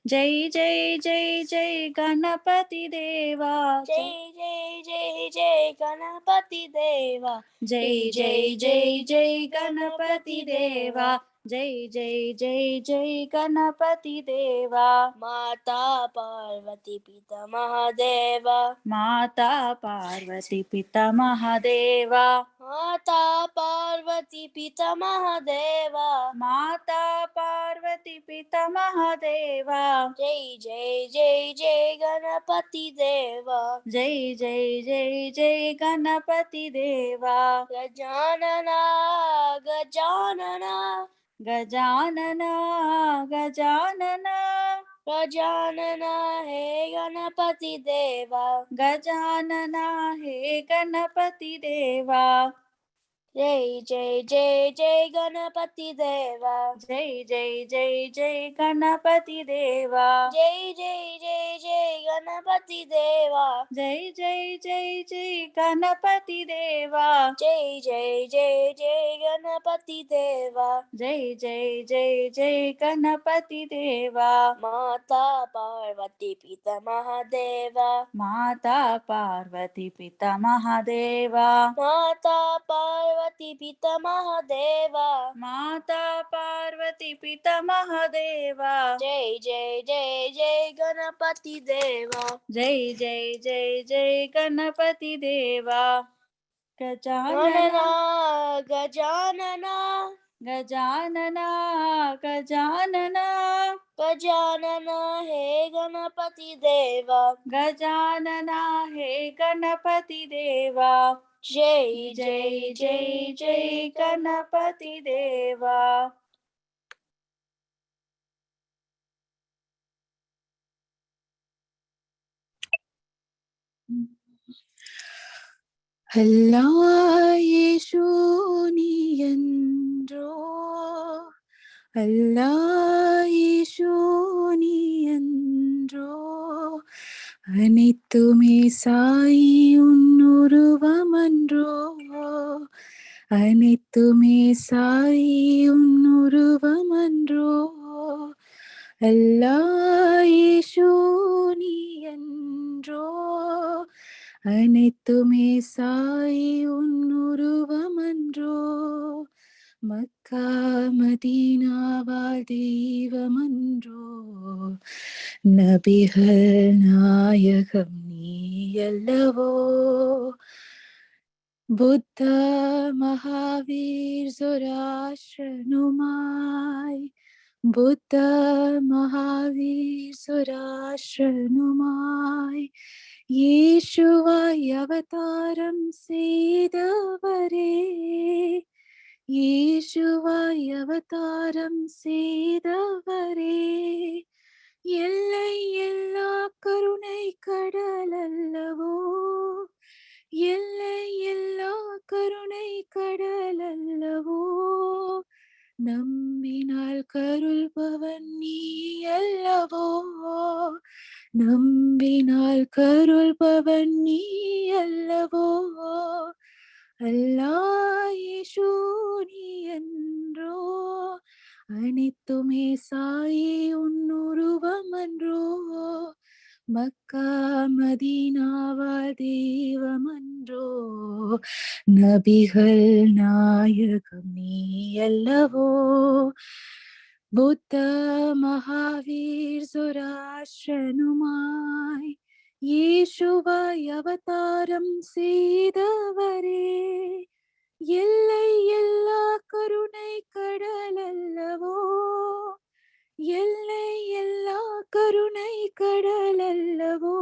जय जय जय जय गणपति देवा जय जय जय जय गणपति देवा जय जय जय जय गणपति देवा जय जय जय जय गणपति देवा माता पार्वती पिता महादेवा माता पार्वती पिता महादेवा माता पार्वती पिता महादेवा माता पार्वती पिता महादेवा जय जय जय जय गणपति देवा जय जय जय जय गणपति देवा गजानना गजानना गजानना गजानना गजानना हे गणपति देवा गजानना हे गणपति देवा जय जय जय जय गणपति देवा जय जय जय जय गणपति देवा जय जय जय जय गणपति देवा जय जय जय जय गणपति देवा जय जय जय जय गणपति देवा जय जय जय जय गणपति देवा माता पार्वती पिता महादेवा माता पार्वती पिता महादेवा माता पार्वती पिता महादेवा माता पार्वती पिता महादेवा जय जय जय जय गणपति देवा जय जय जय जय गणपति देवा गजानना गजानना गजानना गजानना गजानना गजानना हे गणपति देवा गजानना हे गणपति देवा जय जय जय जय गणपति देवा அல்லாஹ் என்றோ அல்லாஹ் என்றோ அனைத்துமே சாய் உன்னுருவமன்றோ அனைத்துமே சாய் உன்னுருவமன்றோ அல்லாஹ் என்றோ அனைத்துமே சாய் உன்னுருவமன்றோ மக்கா மதீனாவால் தெய்வமன்றோ நபிகள் நாயகம் நீயல்லவோ புத்த மகாவீர் சுராஷ்ரனுமாய் புத்த மகாவீர் சுராஷ்ரனுமாய் இயேசுவாய் அவதாரம் செய்தவரே இயேசுவாய் அவதாரம் செய்தவரே எல்லை எல்லா கருணை கடல் அல்லவோ எல்லை எல்லா கருணை கடல் அல்லவோ நம்பினால் கருள்பவன் நீ அல்லவோ நம்பினால் கருள்பவன் நீ அல்லவோ அல்லாஹ் இயேசு நீ என்றோ அனைத்துமே சாய் உன்னுருவமன்றோ மக்கா மதீனாவால் தெய்வமன்றோ நபிகள் நாயகம் நீ அல்லவோ புத்த மகாவீர் சுராஷ்ரனுமாய் இயேசுவாய் அவதாரம் செய்தவரே எல்லை எல்லா கருணை கடல் அல்லவோ எல்லை எல்லா கருணை கடல் அல்லவோ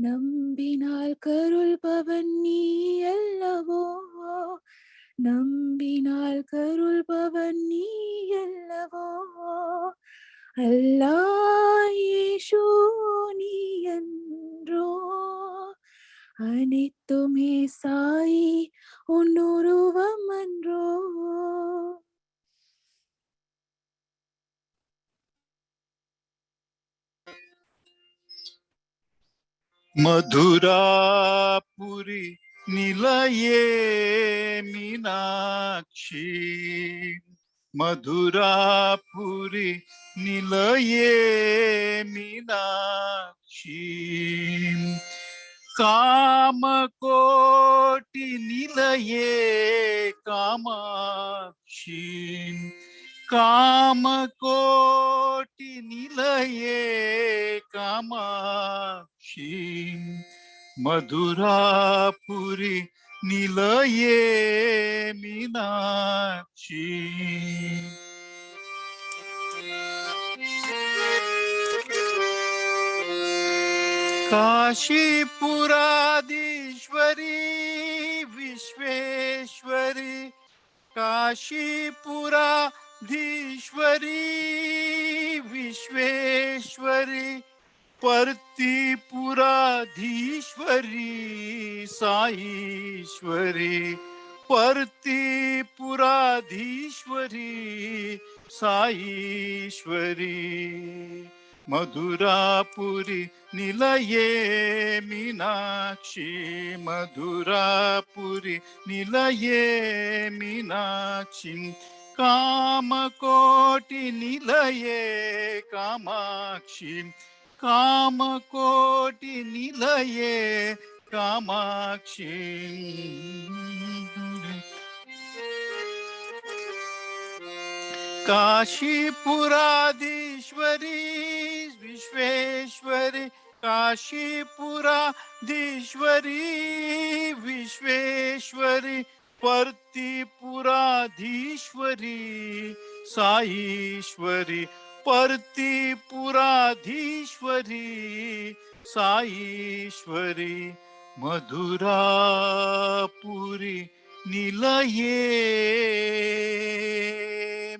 நம்பினால் கருள்பவன் நீ அல்லவோ நம்பினால் கருள்பவன் நீ அல்லவோ அல்லாஹ் இயேசு நீ என்றோ அனைத்துமே சாய் உன்னுருவமன்றோ मधुरापुरी निलये मीनाक्षी मधुरापुरी निलये मीनाक्षी कामकोटि निलये कामाक्षी कामकोटि निलये कामाक्षी मधुरापुरी निलये मीनाक्षी काशीपुराधीश्वरी विश्वेश्वरी काशीपुराधीश्वरी विश्वेश्वरी पर्तिपुराधीश्वरी साईश्वरी पर्तिपुराधीश्वरी साईश्वरी मधुरापुरी निलये मीनाक्षी मधुरापुरी निलये मीनाक्षी कामकोटि निलये कामाक्षी कामकोटि निलये कामाक्षी काशीपुराधीश्वरी विश्वेश्वरी काशीपुराधीश्वरी विश्वेश्वरी पर्तिपुराधीश्वरी Saishwari पर्तिपुराधीश्वरी Saishwari मधुरापुरी निलये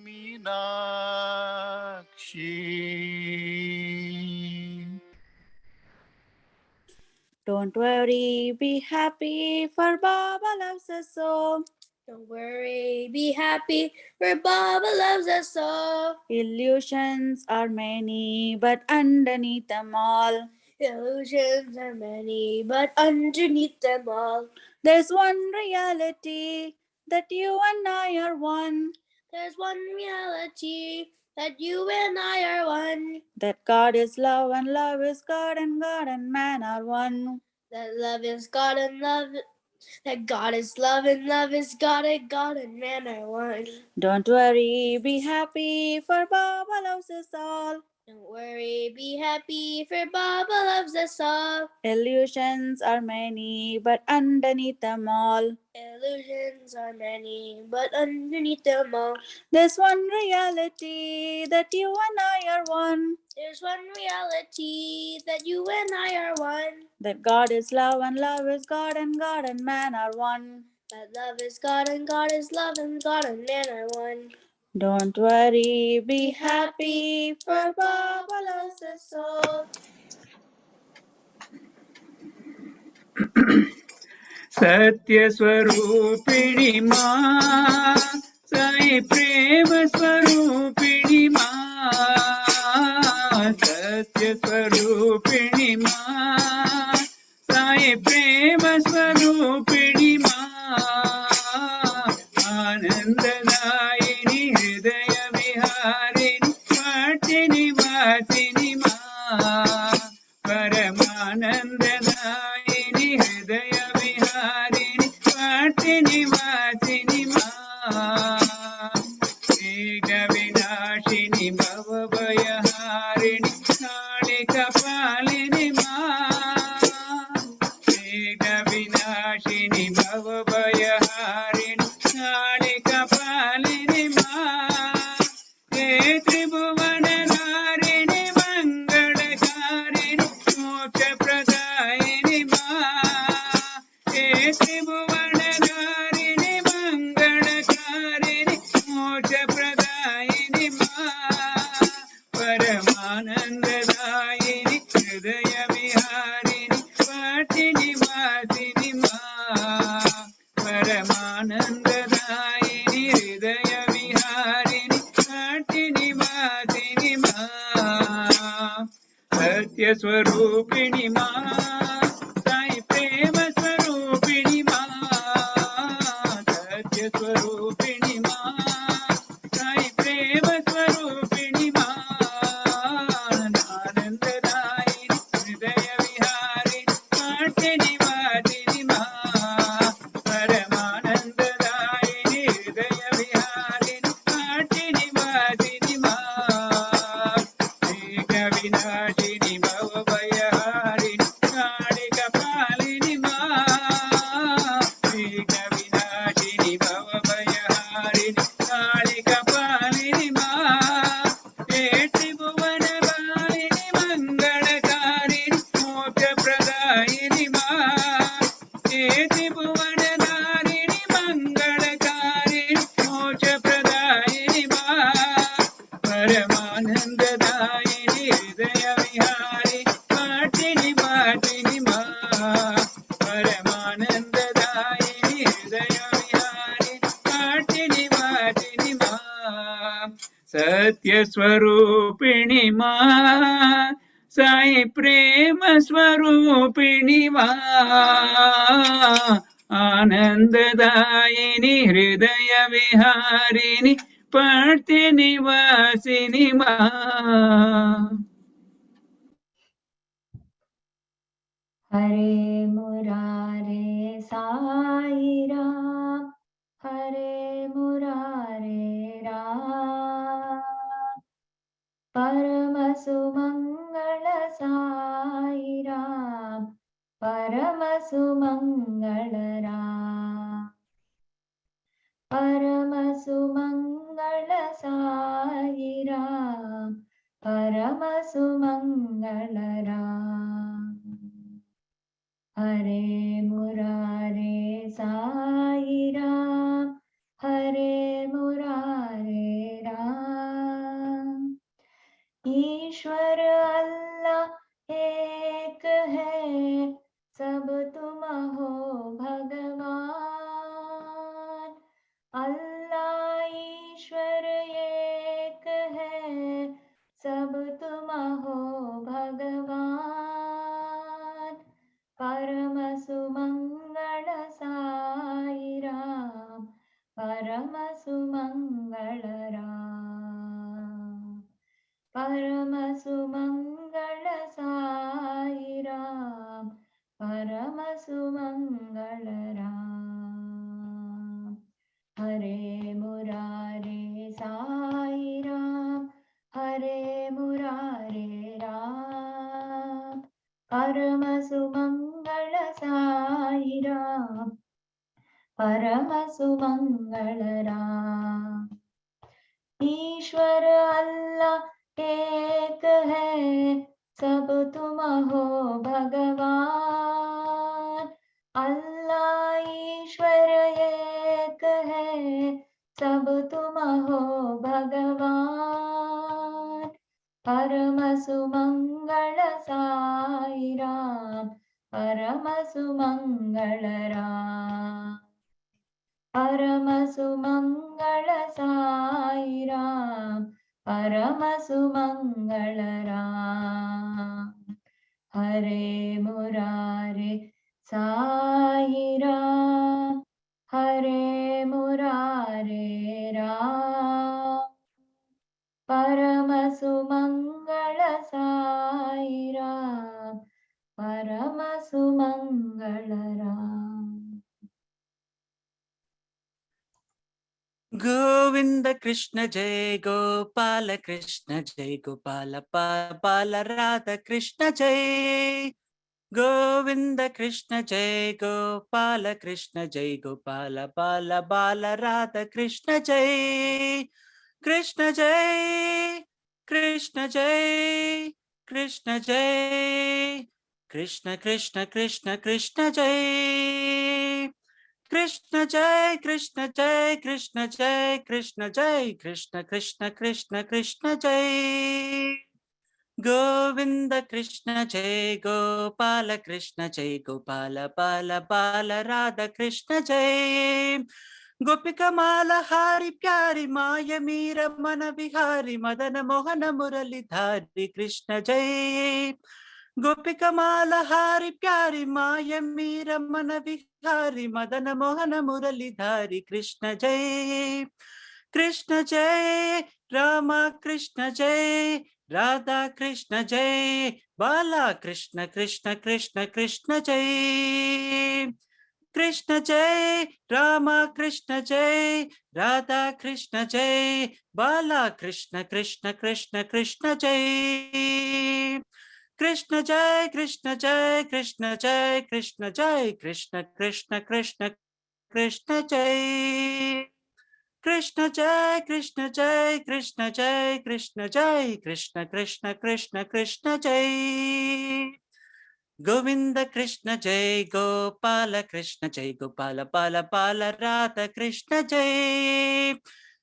Meenakshi. Don't worry, be happy, for Baba loves us so. Don't worry, be happy, for Baba loves us so. Illusions are many, but underneath them all, Illusions are many, but underneath them all, there's one reality, that you and I are one. there's one reality, that you and I are one. That God is love and love is God and man are one. That love is God and love, that God is love and love is God and man are one. Don't worry, be happy, for Baba loves us all. Don't worry, be happy, for Baba loves us all. Illusions are many, but underneath them all, Illusions are many, but underneath them all, there's one reality, that you and I are one. there's one reality, that you and I are one. That God is love and love is God and man are one. That love is God and God is love and God and man are one. Don't worry, be happy, for Baba loves us so. सत्य स्वरूपिणी माँ साई प्रेम स्वरूपिणी माँ सत्य स्वरूपिणी माँ साई प्रेम स्वरूपिणी माँ आनंददायिनी हृदय विहारिणी पाटिनी वासिनी माँ परमानंददायिनी हृदय विहारिणी पाटिनी वासिनी माँ वेग विनाशिनी भवभयहारिणी कालिकपालिनी माँ वेग विनाशिनी भवभयहारिणी कालिकपालिनी माँ हे त्रिभुवन नारिणी मंगलकारिणी मोक्षप्रदायिनी माँ हे त्रिभुवन नारिणी मंगलकारिणी मोक्षप्रदायिनी माँ परमानंददायिनी हृदय विहारिणी पाटिनी वासिनी माँ परमानंददायिनी हृदय विहारिणी पाटिनी वासिनी माँ सत्य स्वरूपिणी माँ विनाशिनी भवभयहारिणि कालिकपालिनि विघ्न विनाशिनि भवभयहारिणि कालिकपालिनि त्रिभुवन पालिनि मङ्गलकारिणि मोक्षप्रदायिनि त्रिभुवन धारिणि मङ्गलकारिणि मोक्षप्रदायिनि परमानन्ददायिनि हृदयविहारिणि पाटिनि पाटिनि परमानन्ददायिनि हृदयविहारिणि पाटिनि पाटिनि सत्यस्वरूपिणि साई प्रेम स्वरूपिणि आनन्ददायिनि हृदय विहारिणि पार्थे निवासिनि हरे मुरारे साई राम, हरे मुरारे राम, परम सुमंगल साई राम, परम सुमंगल राम, परम सुमंगल साई राम, परम सुमंगल राम। हरे मुरारे साई राम, हरे मुरारे राम। ईश्वर अल्लाह एक है, सब तुम हो भगवान। अल्लाह ईश्वर एक है, सब तुम हो भगवान। परम सुमंगल साई राम, परम सुमंगल राम, परम सुमंगल साई राम, परम सुमंगल राम। हरे मुरारे साई राम, हरे मुरारे राम, परम सुमंगल साई राम, परम सुमंगल राम। ईश्वर अल्लाह एक है, सब तुम हो भगवान। अल्लाह ईश्वर एक है, सब तुम हो भगवान। परम सुमंगल साई राम, परम सुमंगल राम, परम सुमंगल साई राम, परम सुमंगल राम। हरे मुरारे साई राम, हरे मुरारे राम, परम सुमंगल साई राम, परम सुमंगल राम। गोविंद कृष्ण जय गोपाल कृष्ण जय गोपाल बाल राधा कृष्ण जय। गोविंद कृष्ण जय गोपाल कृष्ण जय गोपाल बाल राधा कृष्ण जय। कृष्ण जय कृष्ण जय कृष्ण जय, कृष्ण कृष्ण कृष्ण कृष्ण जय। कृष्ण जय कृष्ण जय कृष्ण जय कृष्ण जय, कृष्ण कृष्ण कृष्ण कृष्ण जय। गोविंद कृष्ण जय गोपाल कृष्ण जय गोपाल बाल राधा कृष्ण जय। गोपिका माला हारी प्यारी माय मीर मन विहारी मदन मोहन मुरली धारी कृष्ण जय। गोपिका माला हारी प्यारी माय मीर मन विहारी मदन मोहन मुरली धारी कृष्ण जय। कृष्ण जय रामा कृष्ण जय, राधा कृष्ण जय, बाला कृष्ण कृष्ण कृष्ण कृष्ण जय। कृष्ण जय रामा कृष्ण जय राधा कृष्ण जय बाला कृष्ण कृष्ण कृष्ण कृष्ण जय कृष्ण जय कृष्ण जय कृष्ण जय कृष्ण जय कृष्ण कृष्ण कृष्ण कृष्ण जय कृष्ण जय कृष्ण जय कृष्ण जय कृष्ण जय कृष्ण कृष्ण कृष्ण कृष्ण जय गोविंद कृष्ण जय गोपाल कृष्ण जय गोपाल बाल बाल राधा कृष्ण जय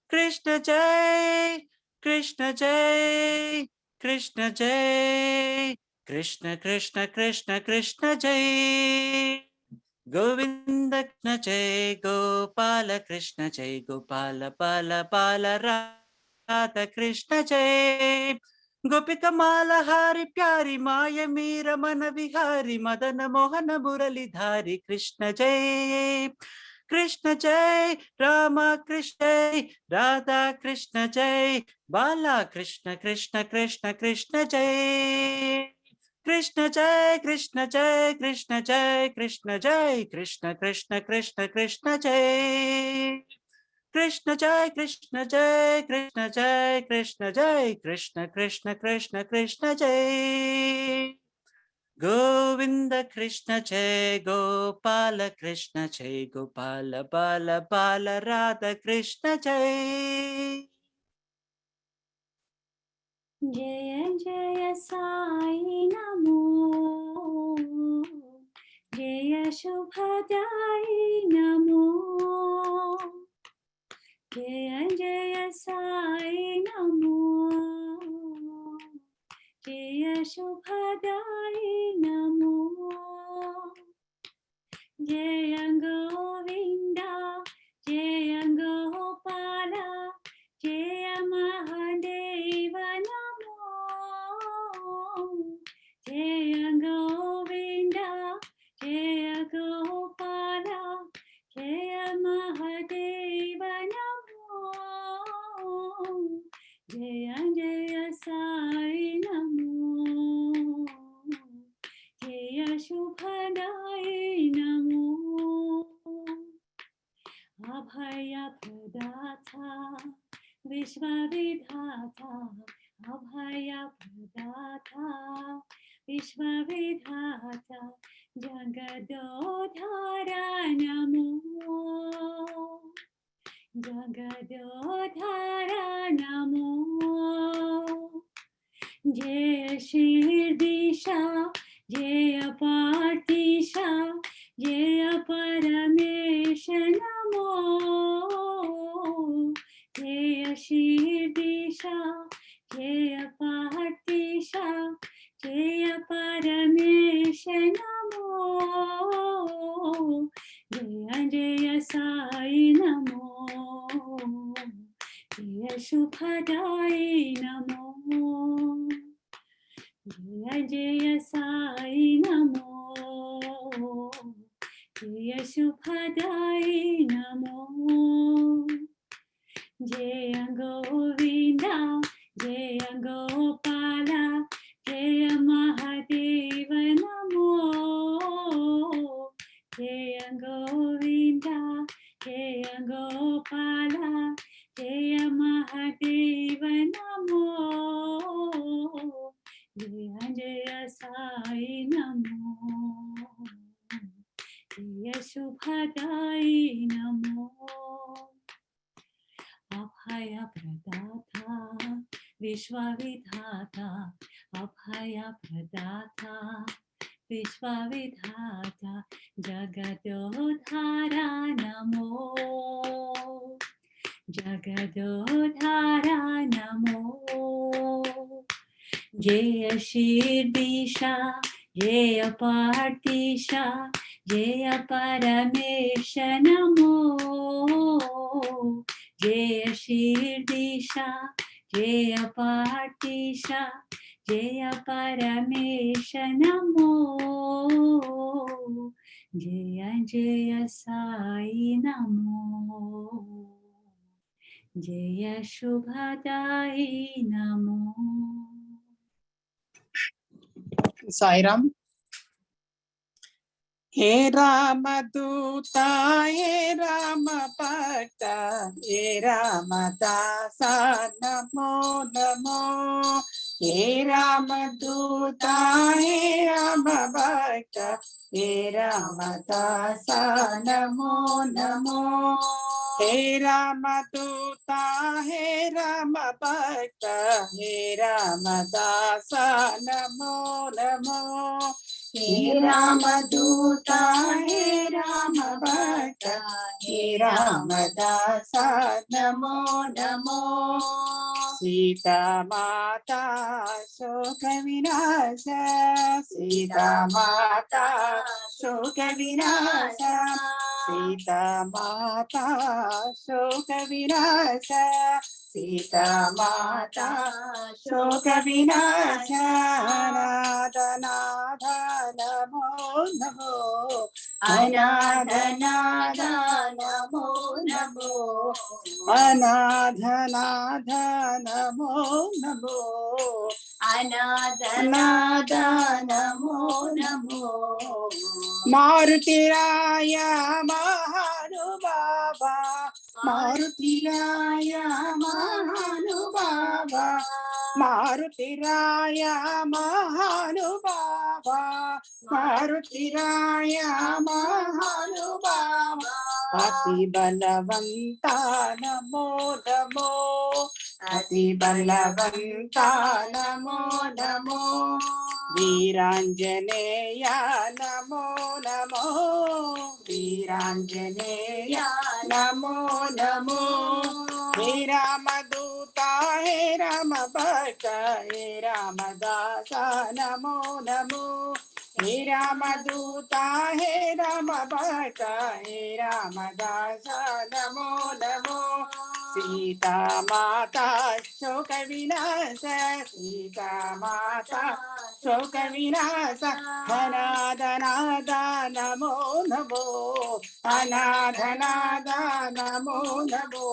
कृष्ण जय कृष्ण जय कृष्ण जय कृष्ण कृष्ण कृष्ण कृष्ण जय गोविंद कृष्ण जय गोपाल कृष्ण जय गोपाल बाल बाल राधा कृष्ण जय गोपिका माला हारी प्यारी माय मीर मन विहारी मदन मोहन मुरलीधारी कृष्ण जय रामा कृष्ण जय राधा कृष्ण जय बाला कृष्ण कृष्ण कृष्ण कृष्ण जय कृष्ण जय कृष्ण जय कृष्ण जय कृष्ण जय कृष्ण कृष्ण कृष्ण कृष्ण जय कृष्ण जय कृष्ण जय कृष्ण जय कृष्ण जय कृष्ण कृष्ण कृष्ण कृष्ण जय गोविंद कृष्ण जय गोपाल कृष्ण जय गोपाल बाल बाल राधा कृष्ण जय जय जय साई नमो जय शुभदाई नमो जय जय साई नमो जय शुभदाई नमो जय गोविंदा जय गोपाला जय महादेव नमो जय गोविंदा जय गोपाला जय महादेव नमो जय जय साई नमो जय शुभदाई नमो अभय प्रदाता विश्वविधाता अभय प्रदाता विश्वविधाता जगदोधारा नमो जगदोधारा नमो जय शिर्दीशा जय पार्थिशा जय परमेश नमो जय शिर्दीशा जय पार्थिशा जय परमेश नमो जय जय साई नमो जय शुभदाई नमो जय जय साई नमो जय शुभदाई नमो जय गोविंदा जय गोपाला जय महादेव नमो जय गोविंदा जय गोपाला जय महादेव नमो जय जय साई नमो जय शुभदाई नमो अभय प्रदाता विश्वविधाता अभय प्रदाता विश्वविधाता जगदोधारा नमो जगदोधारा नमो जय शिर्दीशा जय पार्थिशा जय परमेश नमो जय शिर्दीशा जय पार्थिशा जय परमेश नमो जय जय साई नमो जय शुभदाई नमो Sairam. हे रामदूता हे राम भक्त हे रामदासा नमो नमो हे रामदूता हे राम भक्त हे रामदासा नमो नमो हे रामदूता हे राम भक्त हे रामदासा नमो नमो हे रामदूता हे राम भक्त हे रामदासा नमो नमो सीता माता शोक विनाश सीता माता शोक विनाश सीता माता शोक विनाश सीता माता शोक विनाश अनाथ नाथ नमो नमो अनाथ नाथ नमो नमो अनाथ नाथ नमो नमो अनाथ नाथ नमो नमो मारुतिराय महानुभावा मारुतिराय महानुभावा मारुतिराय महानुभावा मारुतिराय महानुभावा अति बलवंता नमो नमो अति बलवंता नमो नमो वीरांजनेय नमो नमो वीरांजनेय नमो नमो हे रामदूता हे राम भक्त हे रामदासा नमो नमो हे रामदूता हे राम भक्त हे रामदासा नमो नमो सीता माता शोक विनाश सीता माता शोक विनाश अनाथ नाथ नमो नमो अनाथ नाथ नमो नमो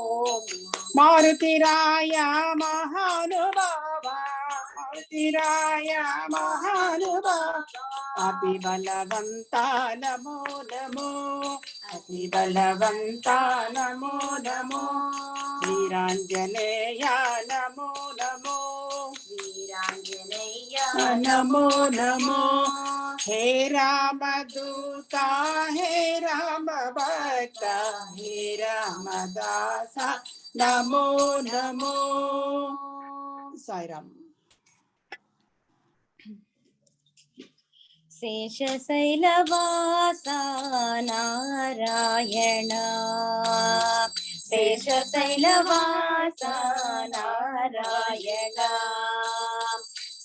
मारुतिराय महानुभावा मारुतिराय महानुभावा अति बलवंता नमो नमो अति बलवंता नमो नमो वीरांजनेय नमो नमो वीरांजनेय नमो नमो हे रामदूता हे राम भक्त हे रामदासा नमो नमो साईराम शेषशैलवासा नारायण शेषशैलवासा नारायण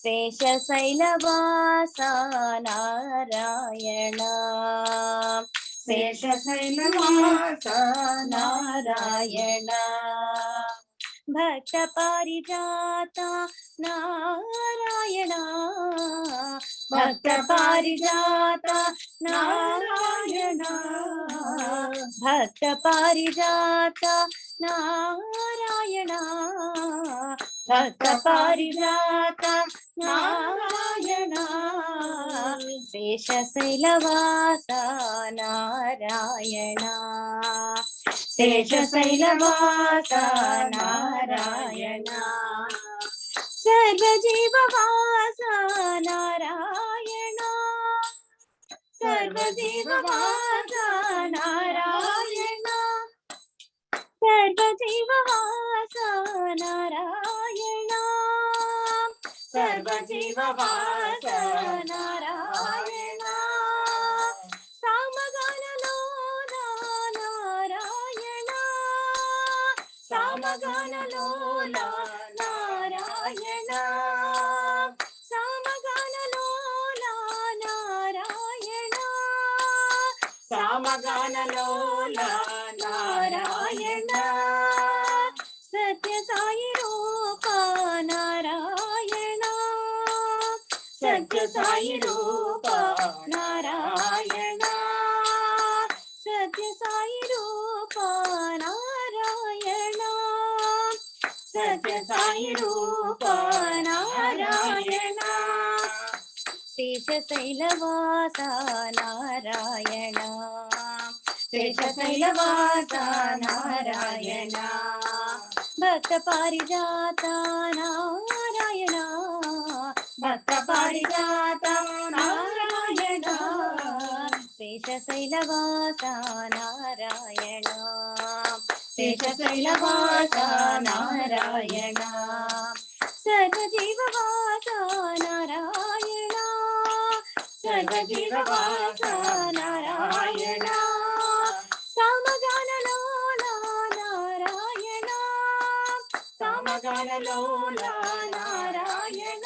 शेषशैलवासा नारायण शेषशैलवासा नारायण भक्त पारिजाता नारायण भक्त पारिजाता नारायण भक्त पारिजाता नारायण भक्त पारिजाता नारायण शेषशैलवासा नारायण शेषशैलवासा नारायण सर्वजीववासा नारायण सर्वजीववासा नारायण सर्वजीववासा नारायण सर्वजीववासा नारायण सामगानलोला नारायण सामगानलोला नारायण सामगानलोला नारायण सामगानलोला नारायण सत्य साई रूपा नारायण सत्य साई रूपा नारायण सत्य साई रूपा नारायण सत्य साई रूपा नारायण शेषशैलवासा नारायण शेषशैलवासा नारायण भक्तपारिजाता नारायण भक्तपारिजाता नारायण शेषशैलवासा नारायण शेषशैलवासा नारायण सर्वजीववासा नारायण सर्वजीववासा नारायण समगानलोला नारायण समगानलोला नारायण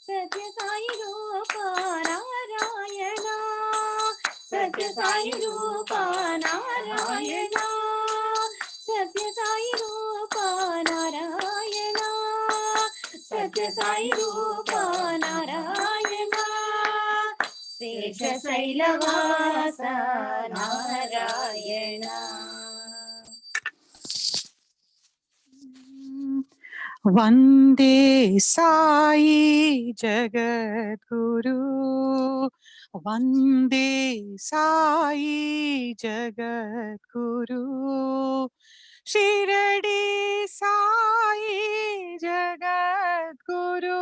सत्यसाई रूपा नारायण सत्यसाई रूपा नारायण सत्यसाई रूपा नारायण सत्यसाई रूपा नारायण शेषशैलवासा नारायण वन्दे साई जगद्गुरु वन्दे साई जगद्गुरु शिरडी साई जगद्गुरु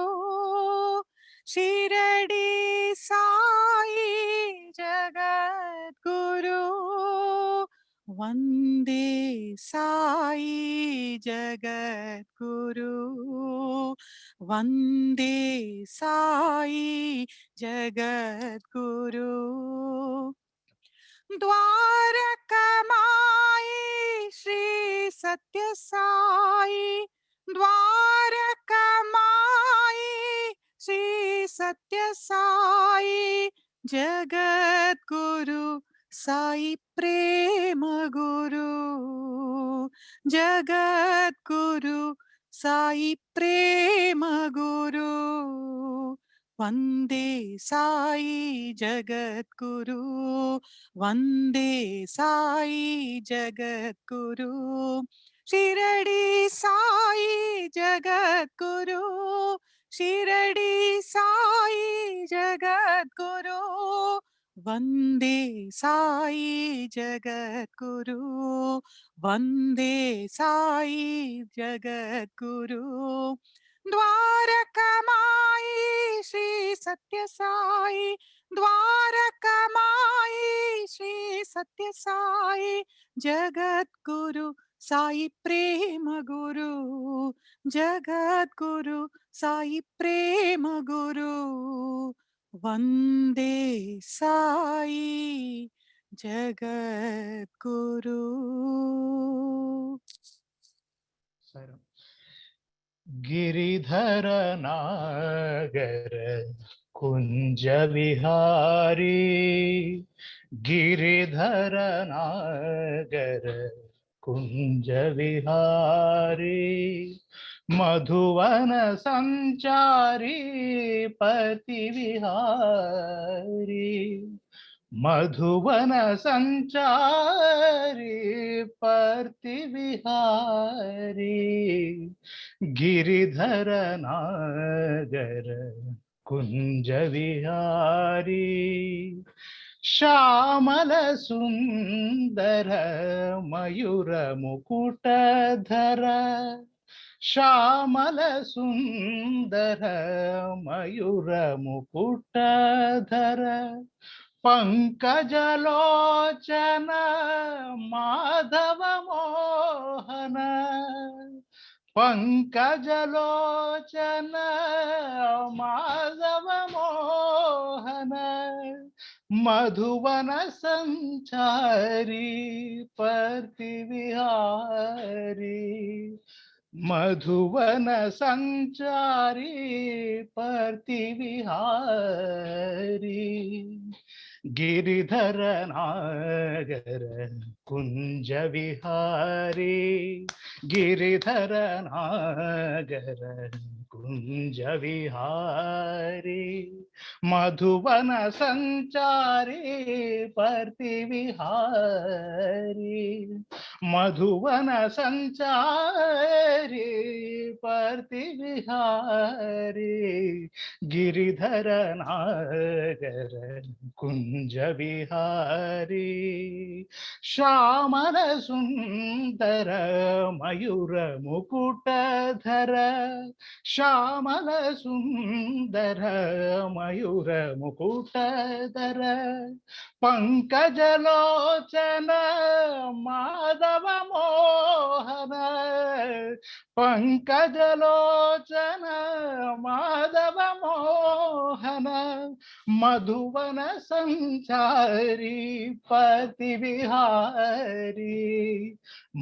शिरडी साई जगद्गुरु वन्दे साई जगद्गुरु वन्दे साई जगद्गुरु द्वारकमाई श्री सत्य साई द्वारकमाई श्री सत्य साई जगद्गुरु साई प्रेम गुरु जगद्गुरु साई प्रेम गुरु वन्दे साई जगद्गुरु वन्दे साई जगद्गुरु शिरडी साई जगद्गुरु शिरडी साई जगद्गुरु वन्दे साई जगद्गुरु वन्दे साई जगद्गुरु द्वारकमाई श्री सत्य साई द्वारकमाई श्री सत्य साई जगद्गुरु साई प्रेम गुरु जगद्गुरु साई प्रेम गुरु वन्दे साई जगद्गुरु गिरिधर नागर कुंज विहारी गिरिधर नागर कुंज विहारी मधुवन संचारी पति विहारी मधुवन संचारी पति विहारी गिरिधर नागर कुंज विहारी श्यामल सुंदर मयूर मुकुटधर श्यामल सुंदर मयूर मुकुटधर पंकजलोचन माधव मोहन पंकजलोचन माधव मोहन मधुवन संचारी पति विहारी मधुवन संचारी पति विहारी गिरिधर नागर कुंज विहारी गिरिधर नागर कुंज विहारी मधुवन संचारी परति विहारी मधुवन संचारी परति विहारी गिरिधर नागर कुंज विहारी श्यामल सुंदर मयूर मुकुटधर श्यामल सुंदर मयूर मुकुटधर पंकजलोचन माधव मोहन पंकजलोचन माधव मोहन मधुवन संचारी पति विहारी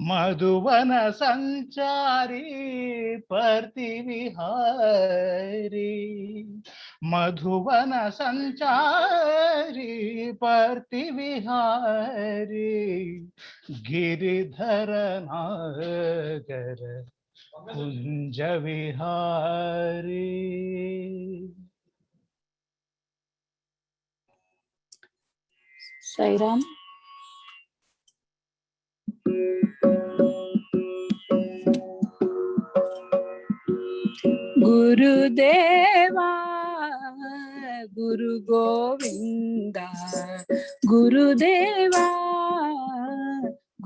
मधुवन संचारी पति विहारी मधुवन संचारी पति विहारी गिरिधर नागर कुंज विहारी। साई राम। गुरुदेवा गुरु गोविंदा गुरुदेवा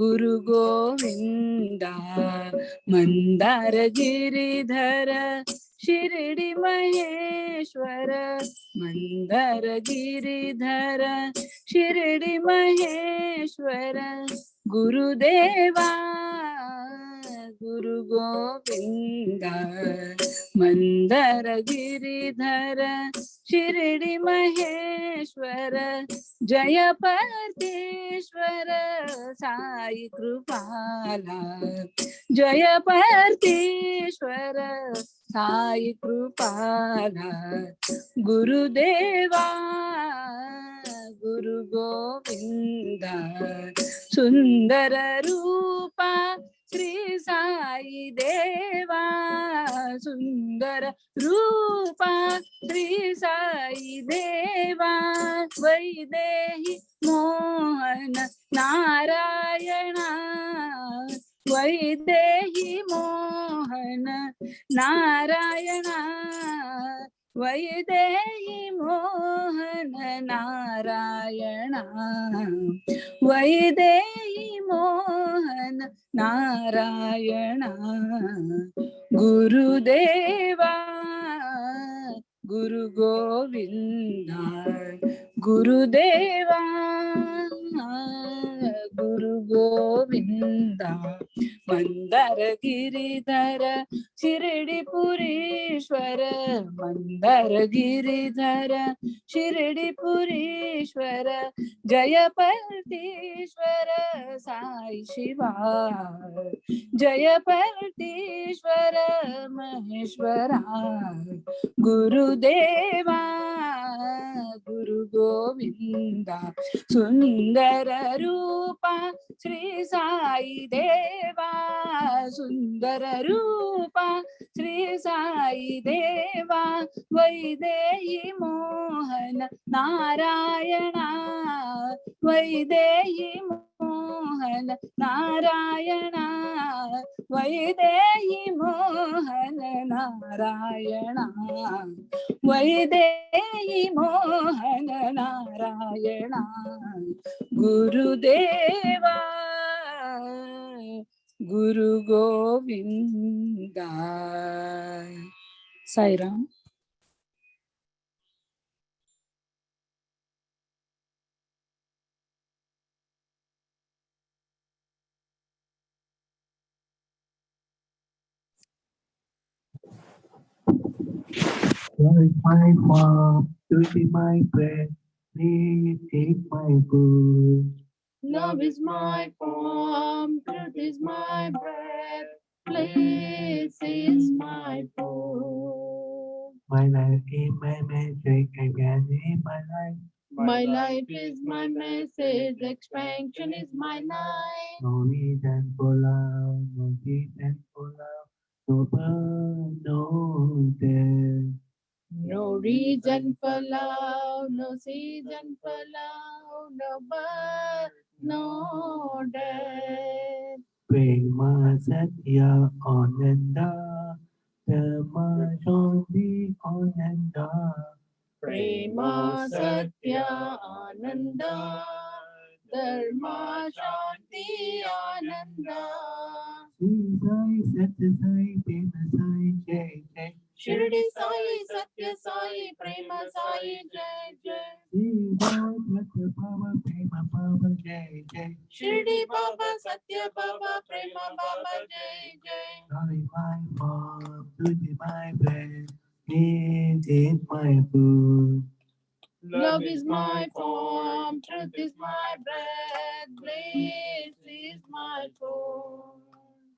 गुरु गोविंदा मंदार गिरिधर शिरडी महेश्वर मंदार गिरिधर शिरडी महेश्वर गुरुदेवा गुरु गोविंदा मंदार गिरिधर शिरडी महेश्वर जय परमेश्वर साई कृपाला जय परमेश्वर साई कृपाला गुरुदेवा गुरु गोविंदा सुंदर रूपा श्री साई देवा सुंदर रूपा श्री साई देवा वैदेही मोहन नारायणा वैदेही मोहन नारायणा वैदेही मोहन नारायणा वैदेही मोहन नारायणा गुरुदेवा गुरु गोविंदा गुरुदेवा गुरु गोविंदा मंदार गिरिधर शिरडी पुरीश्वर मंदार गिरिधर शिरडी पुरीश्वर जय परमेश्वर साई शिवा जय परमेश्वर महेश्वरा गुरुदेवा गुरु गोविंदा सुंदर रूपा श्री साई देवा सुंदर रूपा श्री साई देवा वैदेही मोहन नारायणा वैदेही मोहन नारायणा वैदेही मोहन नारायणा वैदेही मोहन नारायणा गुरुदेवा गुरु Govinda. Sai Ram. Love is my mom, sweet is my bread, please take my food. Love is my form, truth is my breath, bliss is my food. My life is my magic, I can in my life. My life is my message, expansion is my life. No need and for love, no need and for love, no birth, no death. No reason for love, no season for love, no birth, no death. Prema Satya Ananda, Dhamma Shanti Ananda. Prema Satya Ananda, Dharma Shanti Ananda. Sri Sai Satya Sai Prema Sai Jai Jai. Shirdi Sai Satya Sai Prema Sai Jai Jai. Sri Baba Satya Baba Prema Baba Jai Jai. Shirdi Baba Satya Baba Prema Baba Jai Jai. Glory my form, duty my breath, need is my food. Love is my form, truth is my breath, bliss is my food.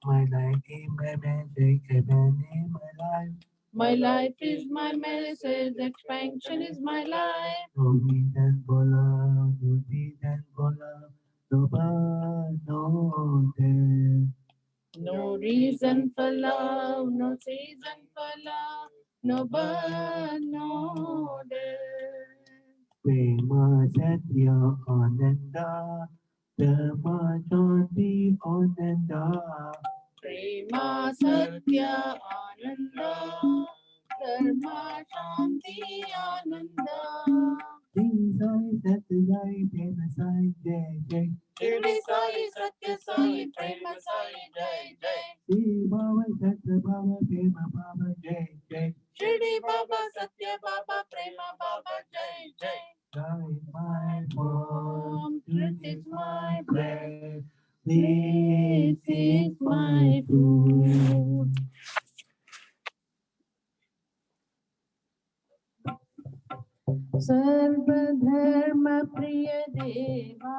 My life is my magic, heaven is my life. My life is my message, expansion is my life. No reason for love, no reason for love, no birth, no death. No reason for love, no season for love, no birth, no death. Prema Satya Ananda, Dhamma Shanti Ananda. Prema Satya Ananda, Dharma Shanti Ananda. Sri Sai Satya Sai Prema Sai Jai Jai. Shirdi Sai Satya Sai Prema Sai Jai Jai. Sri Baba Satya Baba Prema Baba Jai Jai. Shirdi Baba Satya Baba Prema Baba Jai Jai. God is my form, Truth is my breath, this this is my food. Sarvadharma Priya Deva,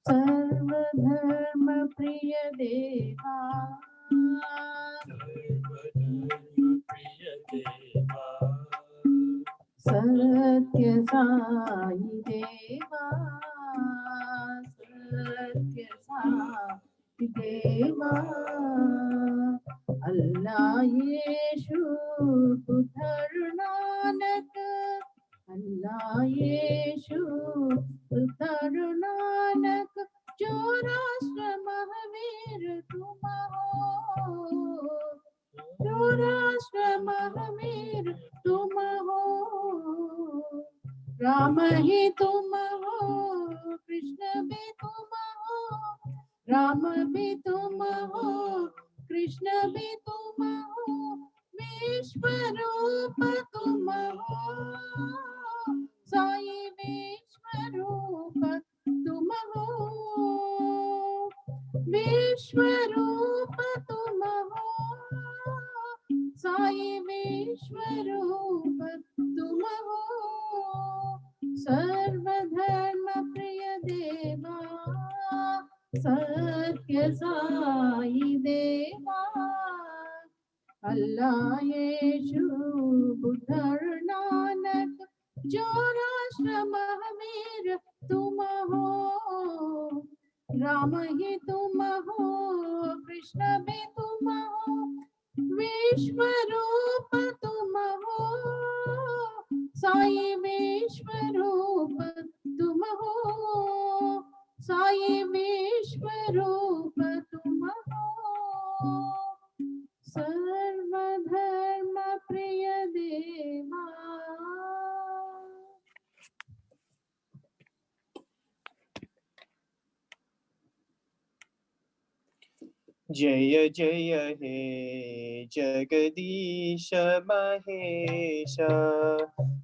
Sarvadharma Priya Deva, Satya Sai Deva, Satya Sai Deva, Allah Yeshu Puthar Nanak, Allah Yeshu Puthar Nanak, Jo Rashtra Mahavir tum ho, Jo Rashtra Mahavir tum ho, Rama hi tum ho, Krishna bhi tum ho, Rama bhi tum ho, Krishna bhi tum ho, Vishwarup tum ho, Sai Vishwarup tum ho, Vishwarup tum ho, Sai Vishwarup tum ho, Sarvadharma Priya Deva, Satya Sai Deva, Allah Yeshu Buddhar Nanak, Jo Rashtra Mahavir tum ho, Rama hi tum ho, Krishna bhi tum ho, Vishwarup tum ho, Sai Vishwarup tum ho, Sai Vishwarup tum ho, Sarvadharma Priya Deva. Jaya Jaya He Jagadisha Mahesha,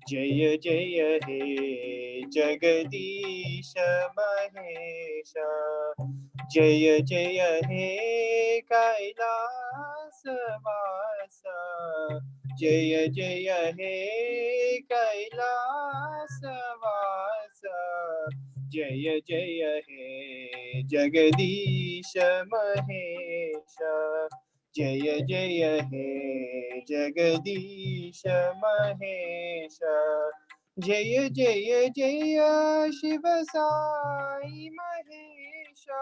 Jaya Jaya He Jagadisha Mahesha, Jaya Jaya He Kailasavasa, Jaya Jaya He Kailasavasa, Jaya Jaya He Jagadisha Mahesha, Jaya Jaya He Jagadisha Mahesha, Jaya Jaya Jaya Shiva Sai Mahesha,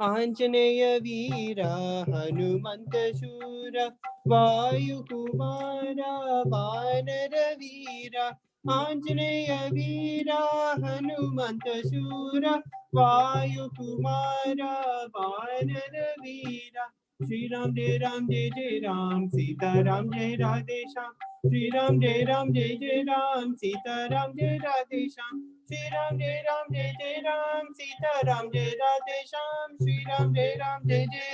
Anjaneya वीरा हनुमंत शूरा वायुकुमारा वानर वीरा आंजनेय वीरा हनुमंत शूरा वायुकुमारा वानर वीरा श्री राम जय राम सीता राम जय राधे श्याम श्री राम जय राम सीता राम जय राधे श्याम श्री राम जय राम सीता राम जय राधे श्याम श्री राम जय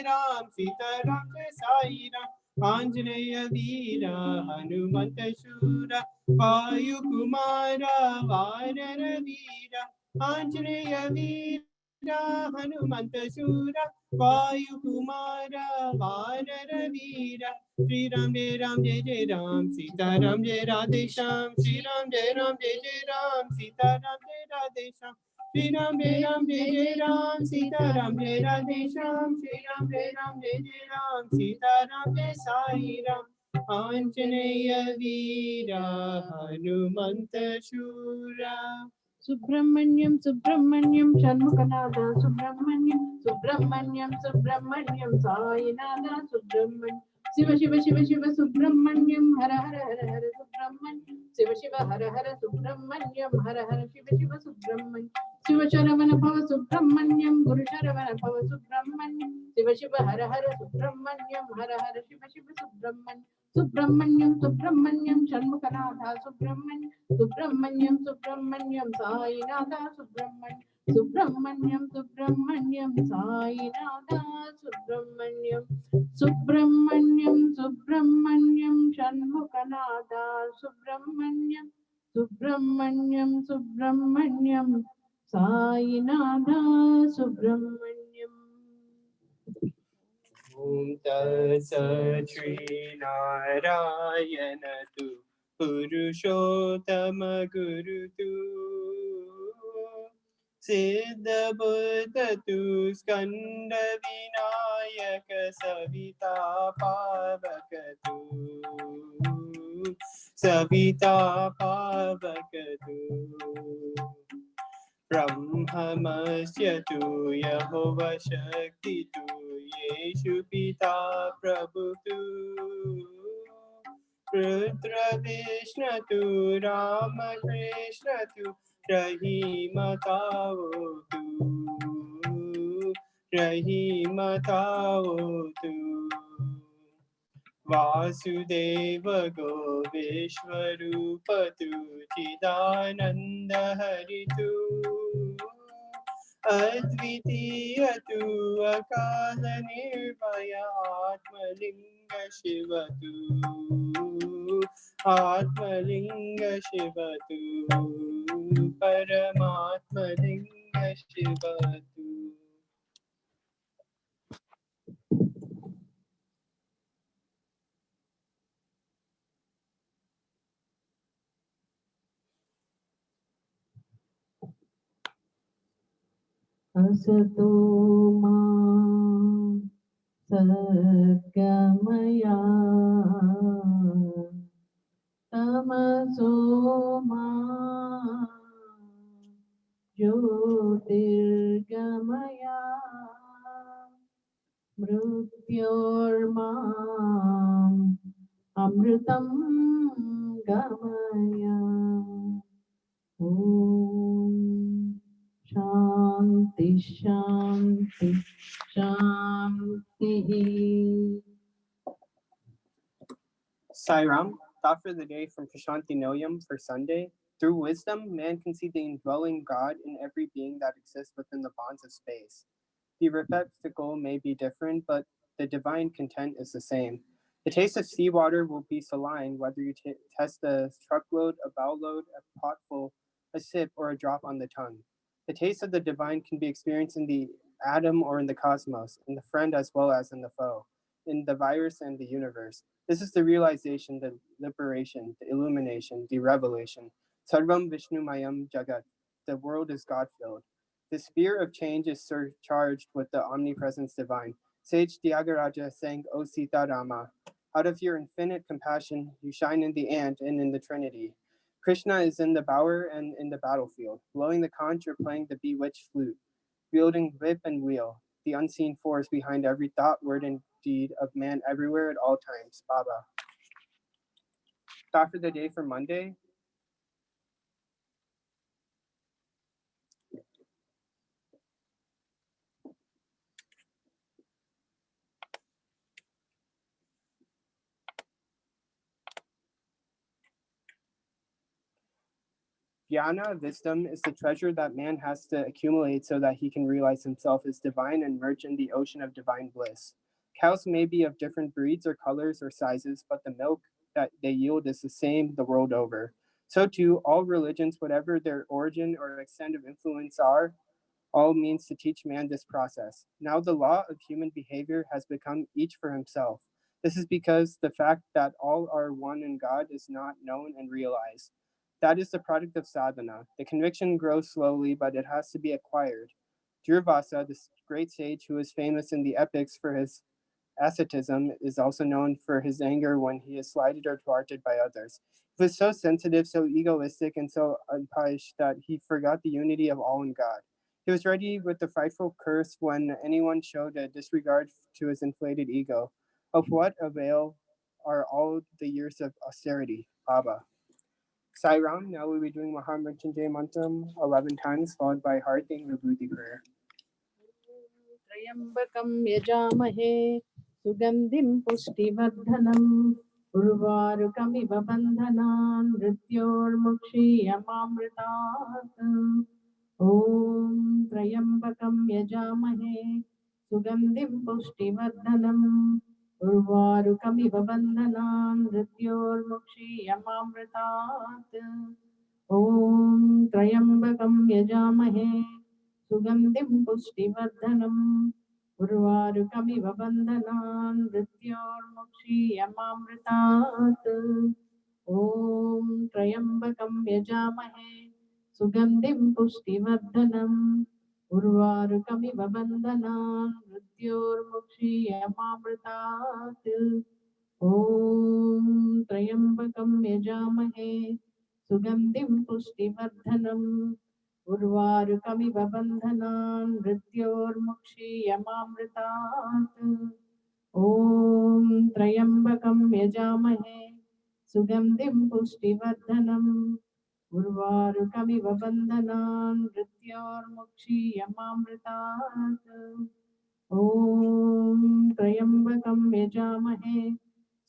राम सीता राम जय साई राम आंजनेय वीरा हनुमंत शूरा वायुकुमारा वानर वीरा आंजनेय वीरा हनुमंत शूरा वायुकुमारा वानर वीरा श्री राम जय राम सीता राम जय राधे श्याम श्री राम जय राम सीता राम जय राधे श्याम श्री राम जय राम सीता राम जय राधे श्याम श्री राम जय राम सीता राम जय साई राम आंजनेय वीरा हनुमंत शूरा सुब्रह्मण्यम सुब्रह्मण्यम षण्मुखनाथ सुब्रह्मण्यम सुब्रह्मण्यम सुब्रह्मण्यम साईनाथ सुब्रह्मण्यम शिव शिव शिव शिव सुब्रह्मण्यम हर हर हर हर सुब्रह्मण्यम शिव शिव हर हर सुब्रह्मण्यम हर हर शिव शिव सुब्रह्मण्यम शिव शरवण भव सुब्रह्मण्यम गुरु शरवण भव सुब्रह्मण्यम शिव शिव हर हर सुब्रह्मण्यम हर हर शिव शिव सुब्रह्मण्यम सुब्रह्मण्यम सुब्रह्मण्यम षण्मुखनाथ सुब्रह्मण्यम सुब्रह्मण्यम सुब्रह्मण्यम साईनाथ सुब्रह्मण्यम सुब्रह्मण्यम सुब्रह्मण्यम साईनाथ सुब्रह्मण्यम सुब्रह्मण्यम सुब्रह्मण्यम षण्मुखनाथ सुब्रह्मण्यम सुब्रह्मण्यम सुब्रह्मण्यम साईनाथ सुब्रह्मण्यम ओम तत्सत् श्री नारायण तु पुरुषोत्तम गुरु तु सिद्ध बुद्ध तु स्कंद विनायक सविता पावक तु सविता पावक तु ब्रह्मस्य तु यहोवा शक्ति तु येषु पिता प्रभु तु रुद्र विष्णु तु राम कृष्ण तु रहीमताओ तु रहीमतावतु वासुदेव गो विश्वरूपतु चिदानन्द हरितु अद्वितीय तु अकाल निर्भय आत्मलिंग शिवतु आत्मलिंग शिवतु परमात्मलिंग शिवतु। असतो मा सद्गमया तमसो मा ज्योतिर्गमया मृत्योर्माम् अमृतं गमय। ॐ शान्ति शान्ति शान्तिः। Sai Ram, thought for the day from Prashanti Noyam for Sunday. Through wisdom, man can see the indwelling God in every being that exists within the bonds of space. The receptacle may be different, but the divine content is the same. The taste of seawater will be saline whether you test a truckload, a bowload, a potful, a sip, or a drop on the tongue. The taste of the divine can be experienced in the atom or in the cosmos, in the friend as well as in the foe, in the virus and the universe. This is the realization, the liberation, the illumination, the revelation. Sarvam Vishnu Mayam Jagat. The world is God-filled. The sphere of change is surcharged with the omnipresence divine. Sage Tyagaraja sang, O Sita Rama, out of your infinite compassion, you shine in the ant and in the Trinity. Krishna is in the bower and in the battlefield, blowing the conch or playing the bewitched flute, wielding whip and wheel, the unseen force behind every thought, word, and deed of man everywhere at all times. Baba. Thought for the day for Monday. Jnana, wisdom, is the treasure that man has to accumulate so that he can realize himself as divine and merge in the ocean of divine bliss. Cows may be of different breeds or colors or sizes, but the milk that they yield is the same the world over. So too, all religions, whatever their origin or extent of influence are, all means to teach man this process. Now the law of human behavior has become each for himself. This is because the fact that all are one in God is not known and realized. That is the product of sadhana. The conviction grows slowly, but it has to be acquired. Durvasa, this great sage who is famous in the epics for his asceticism, is also known for his anger when he is slighted or thwarted by others. He was so sensitive, so egoistic, and so unpunished that he forgot the unity of all in God. He was ready with the frightful curse when anyone showed a disregard to his inflated ego. Of what avail are all the years of austerity? Baba. Sai Ram, now we'll be doing Mahamrityunjay Mantram 11 times, followed by Harting Vibhuti prayer. त्र्यम्बकं यजामहे सुगन्धिं पुष्टिवर्धनम् उर्वारुकमिव बन्धनान् मृत्योर्मुक्षीयमामृतात्। ॐ त्र्यम्बकं यजामहे सुगन्धिं पुष्टिवर्धनम् उर्वारुकमिव बन्धनान् मृत्योर्मुक्षीयमामृतात्। ॐ त्र्यम्बकं यजामहे सुगन्धिं पुष्टिवर्धनम् उर्वारुकमिव बन्धनान् मृत्योर्मुक्षीयमामृतात्। ॐ त्र्यम्बकं यजामहे सुगन्धिं पुष्टिवर्धनम् उर्वारुकमिव बन्धनान् मृत्योर्मुक्षीयमामृतात्। ॐ त्र्यम्बकं यजामहे सुगन्धिं पुष्टिवर्धनम् उर्वारुकमिव बन्धनान् मृत्योर्मुक्षीयमामृतात्। ॐ त्र्यम्बकं यजामहे सुगन्धिं पुष्टिवर्धनम् उर्वारुकमिव बन्धनान् मृत्योर्मुक्षीयमामृतात्। ॐ त्र्यम्बकं यजामहे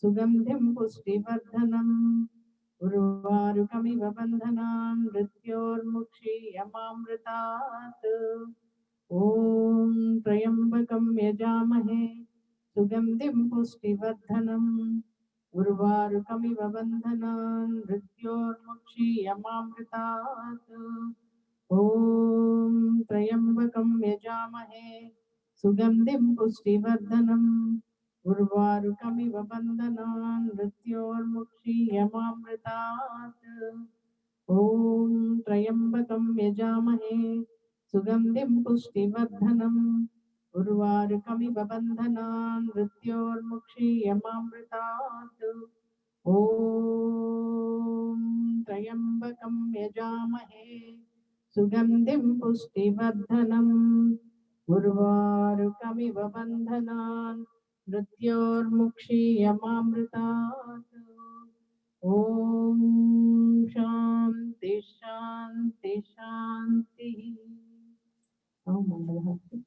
सुगन्धिं पुष्टिवर्धनम् उर्वारुकमिव बन्धनान् मृत्योर्मुक्षीयमामृतात् ॐ त्र्यम्बकं यजामहे सुगन्धिं पुष्टिवर्धनम् उर्वारुकमिव बन्धनान् मृत्योर्मुक्षीयमामृतात् ॐ त्र्यम्बकं यजामहे सुगन्धिं पुष्टिवर्धनम् उर्वारुकमिव बन्धनान् मृत्योर्मुक्षीयमामृतात् ॐ त्र्यम्बकं यजामहे सुगन्धिं पुष्टिवर्धनम् उर्वारुकमिव बन्धनान् मृत्योर्मुक्षीयमामृतात् ॐ त्र्यम्बकं यजामहे सुगन्धिं पुष्टिवर्धनम् उर्वारुकमिव बन्धनान् मृत्योर्मुक्षीयमामृतात् ॐ शान्ति शान्ति शान्तिः। ॐ मङ्गलम्।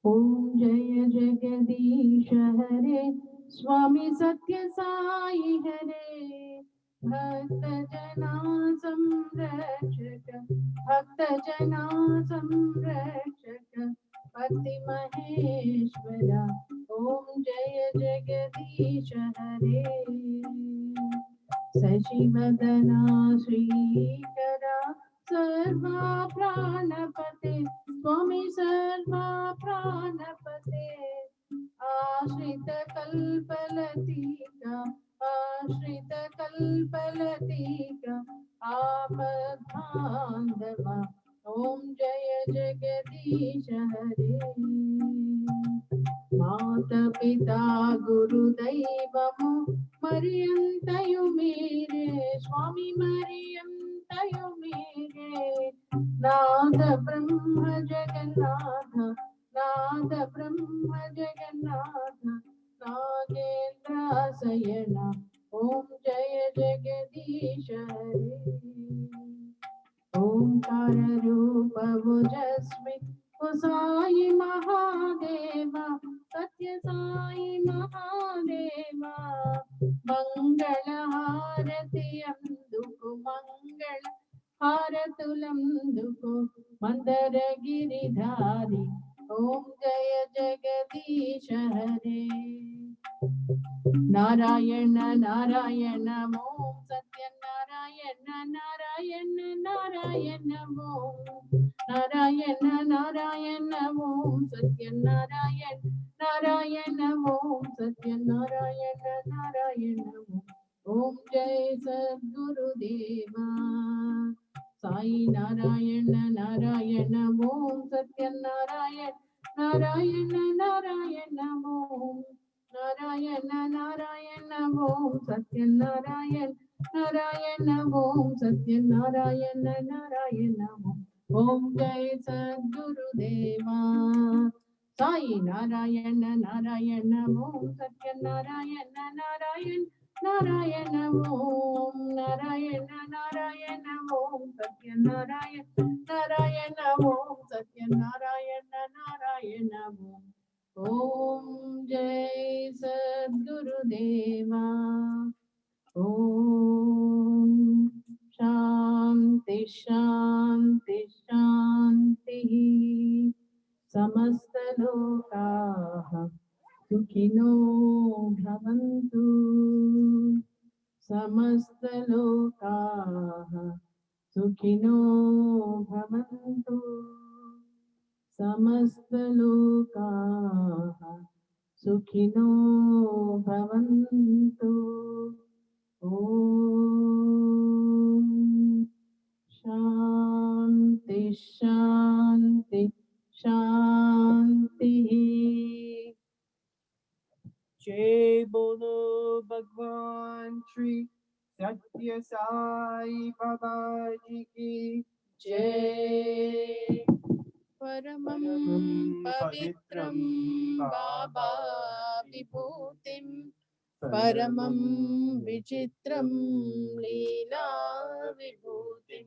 ॐ जय जगदीश हरे स्वामी सत्य साई हरे भक्त जना संरक्षक भक्त जना संरक्षक पति महेश्वरा ओम जय जगदीश हरे शशिवदना श्रीकरा सर्वा प्राणपते स्वामी सर्वा प्राणपते आश्रित कल्पलतिका आश्रित कल्पलतिका आपद्बान्धवा ओम जय जगदीश हरे माता पिता गुरुदैवमु मरियंतयु मेरे स्वामी मरियंतयु मेरे नाद ब्रह्म जगन्नाथ नाद ब्रह्म जगन्नाथ नागेन्द्र शयना ओम जय जगदीश हरे ओंकार रूप ओजस्वी साई महादेवा सत्य साई महादेवा मंगल हारति अंदुको मंगल हारतुलंदुको मंदर गिरिधारी ओम जय जगदीश हरे नारायण नारायण ओम सत्य नारायण नारायण नारायण ओम नारायण नारायण ओम सत्य नारायण नारायण ओम सत्य नारायण नारायण ओम जय सद्गुरुदेवा साई नारायण नारायण ओम सत्य नारायण नारायण नारायण ओम नारायण नारायण ओम सत्य नारायण नारायण ओम सत्य नारायण नारायण ओम जय सद्गुरुदेवा साई नारायण नारायण ओम सत्य नारायण नारायण नारायण ओम नारायण नारायण ओम सत्य नारायण नारायण ओम सत्य नारायण नारायण ओम जय सद्गुरुदेवा ओम शांति शांति शांति समस्त लोकाः सुखिनो भवन्तु समस्त लोकाः सुखिनो भवन्तु समस्त लोकाः सुखिनो भवन्तु ओम शांति शांति शांति। जय बोलो भगवान श्री सत्य साई बाबा जी की जय। परमं पवित्रं बाबा विभूतिं परमं विचित्रं लीला विभूतिं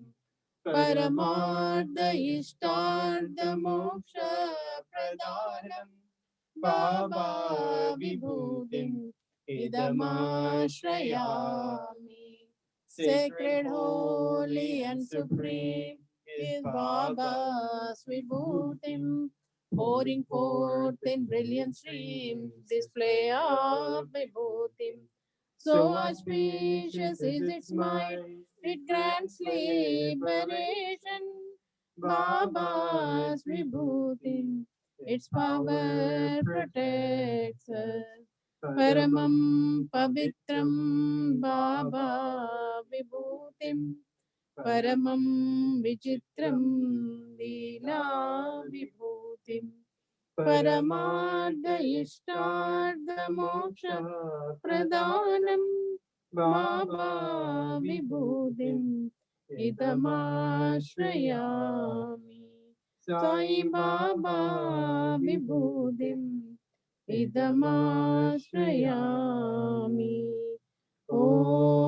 परमार्थ इष्टार्थ मोक्ष प्रदानम् Baba विभूतिम् idamaśhrayami. Sacred, holy and supreme is Baba's vibhutim, pouring forth in brilliant streams, display of vibhutim. So auspicious is its might, it grants liberation. Baba's vibhutim, its power protects us. Paramam pavitram Baba vibhutim, paramam vichitram leela vibhutim, paramartha ishtardha moksha pradhanam Baba vibhutim idamaśhrayami. Sai Baba vibhutim idamaśhrayami. Om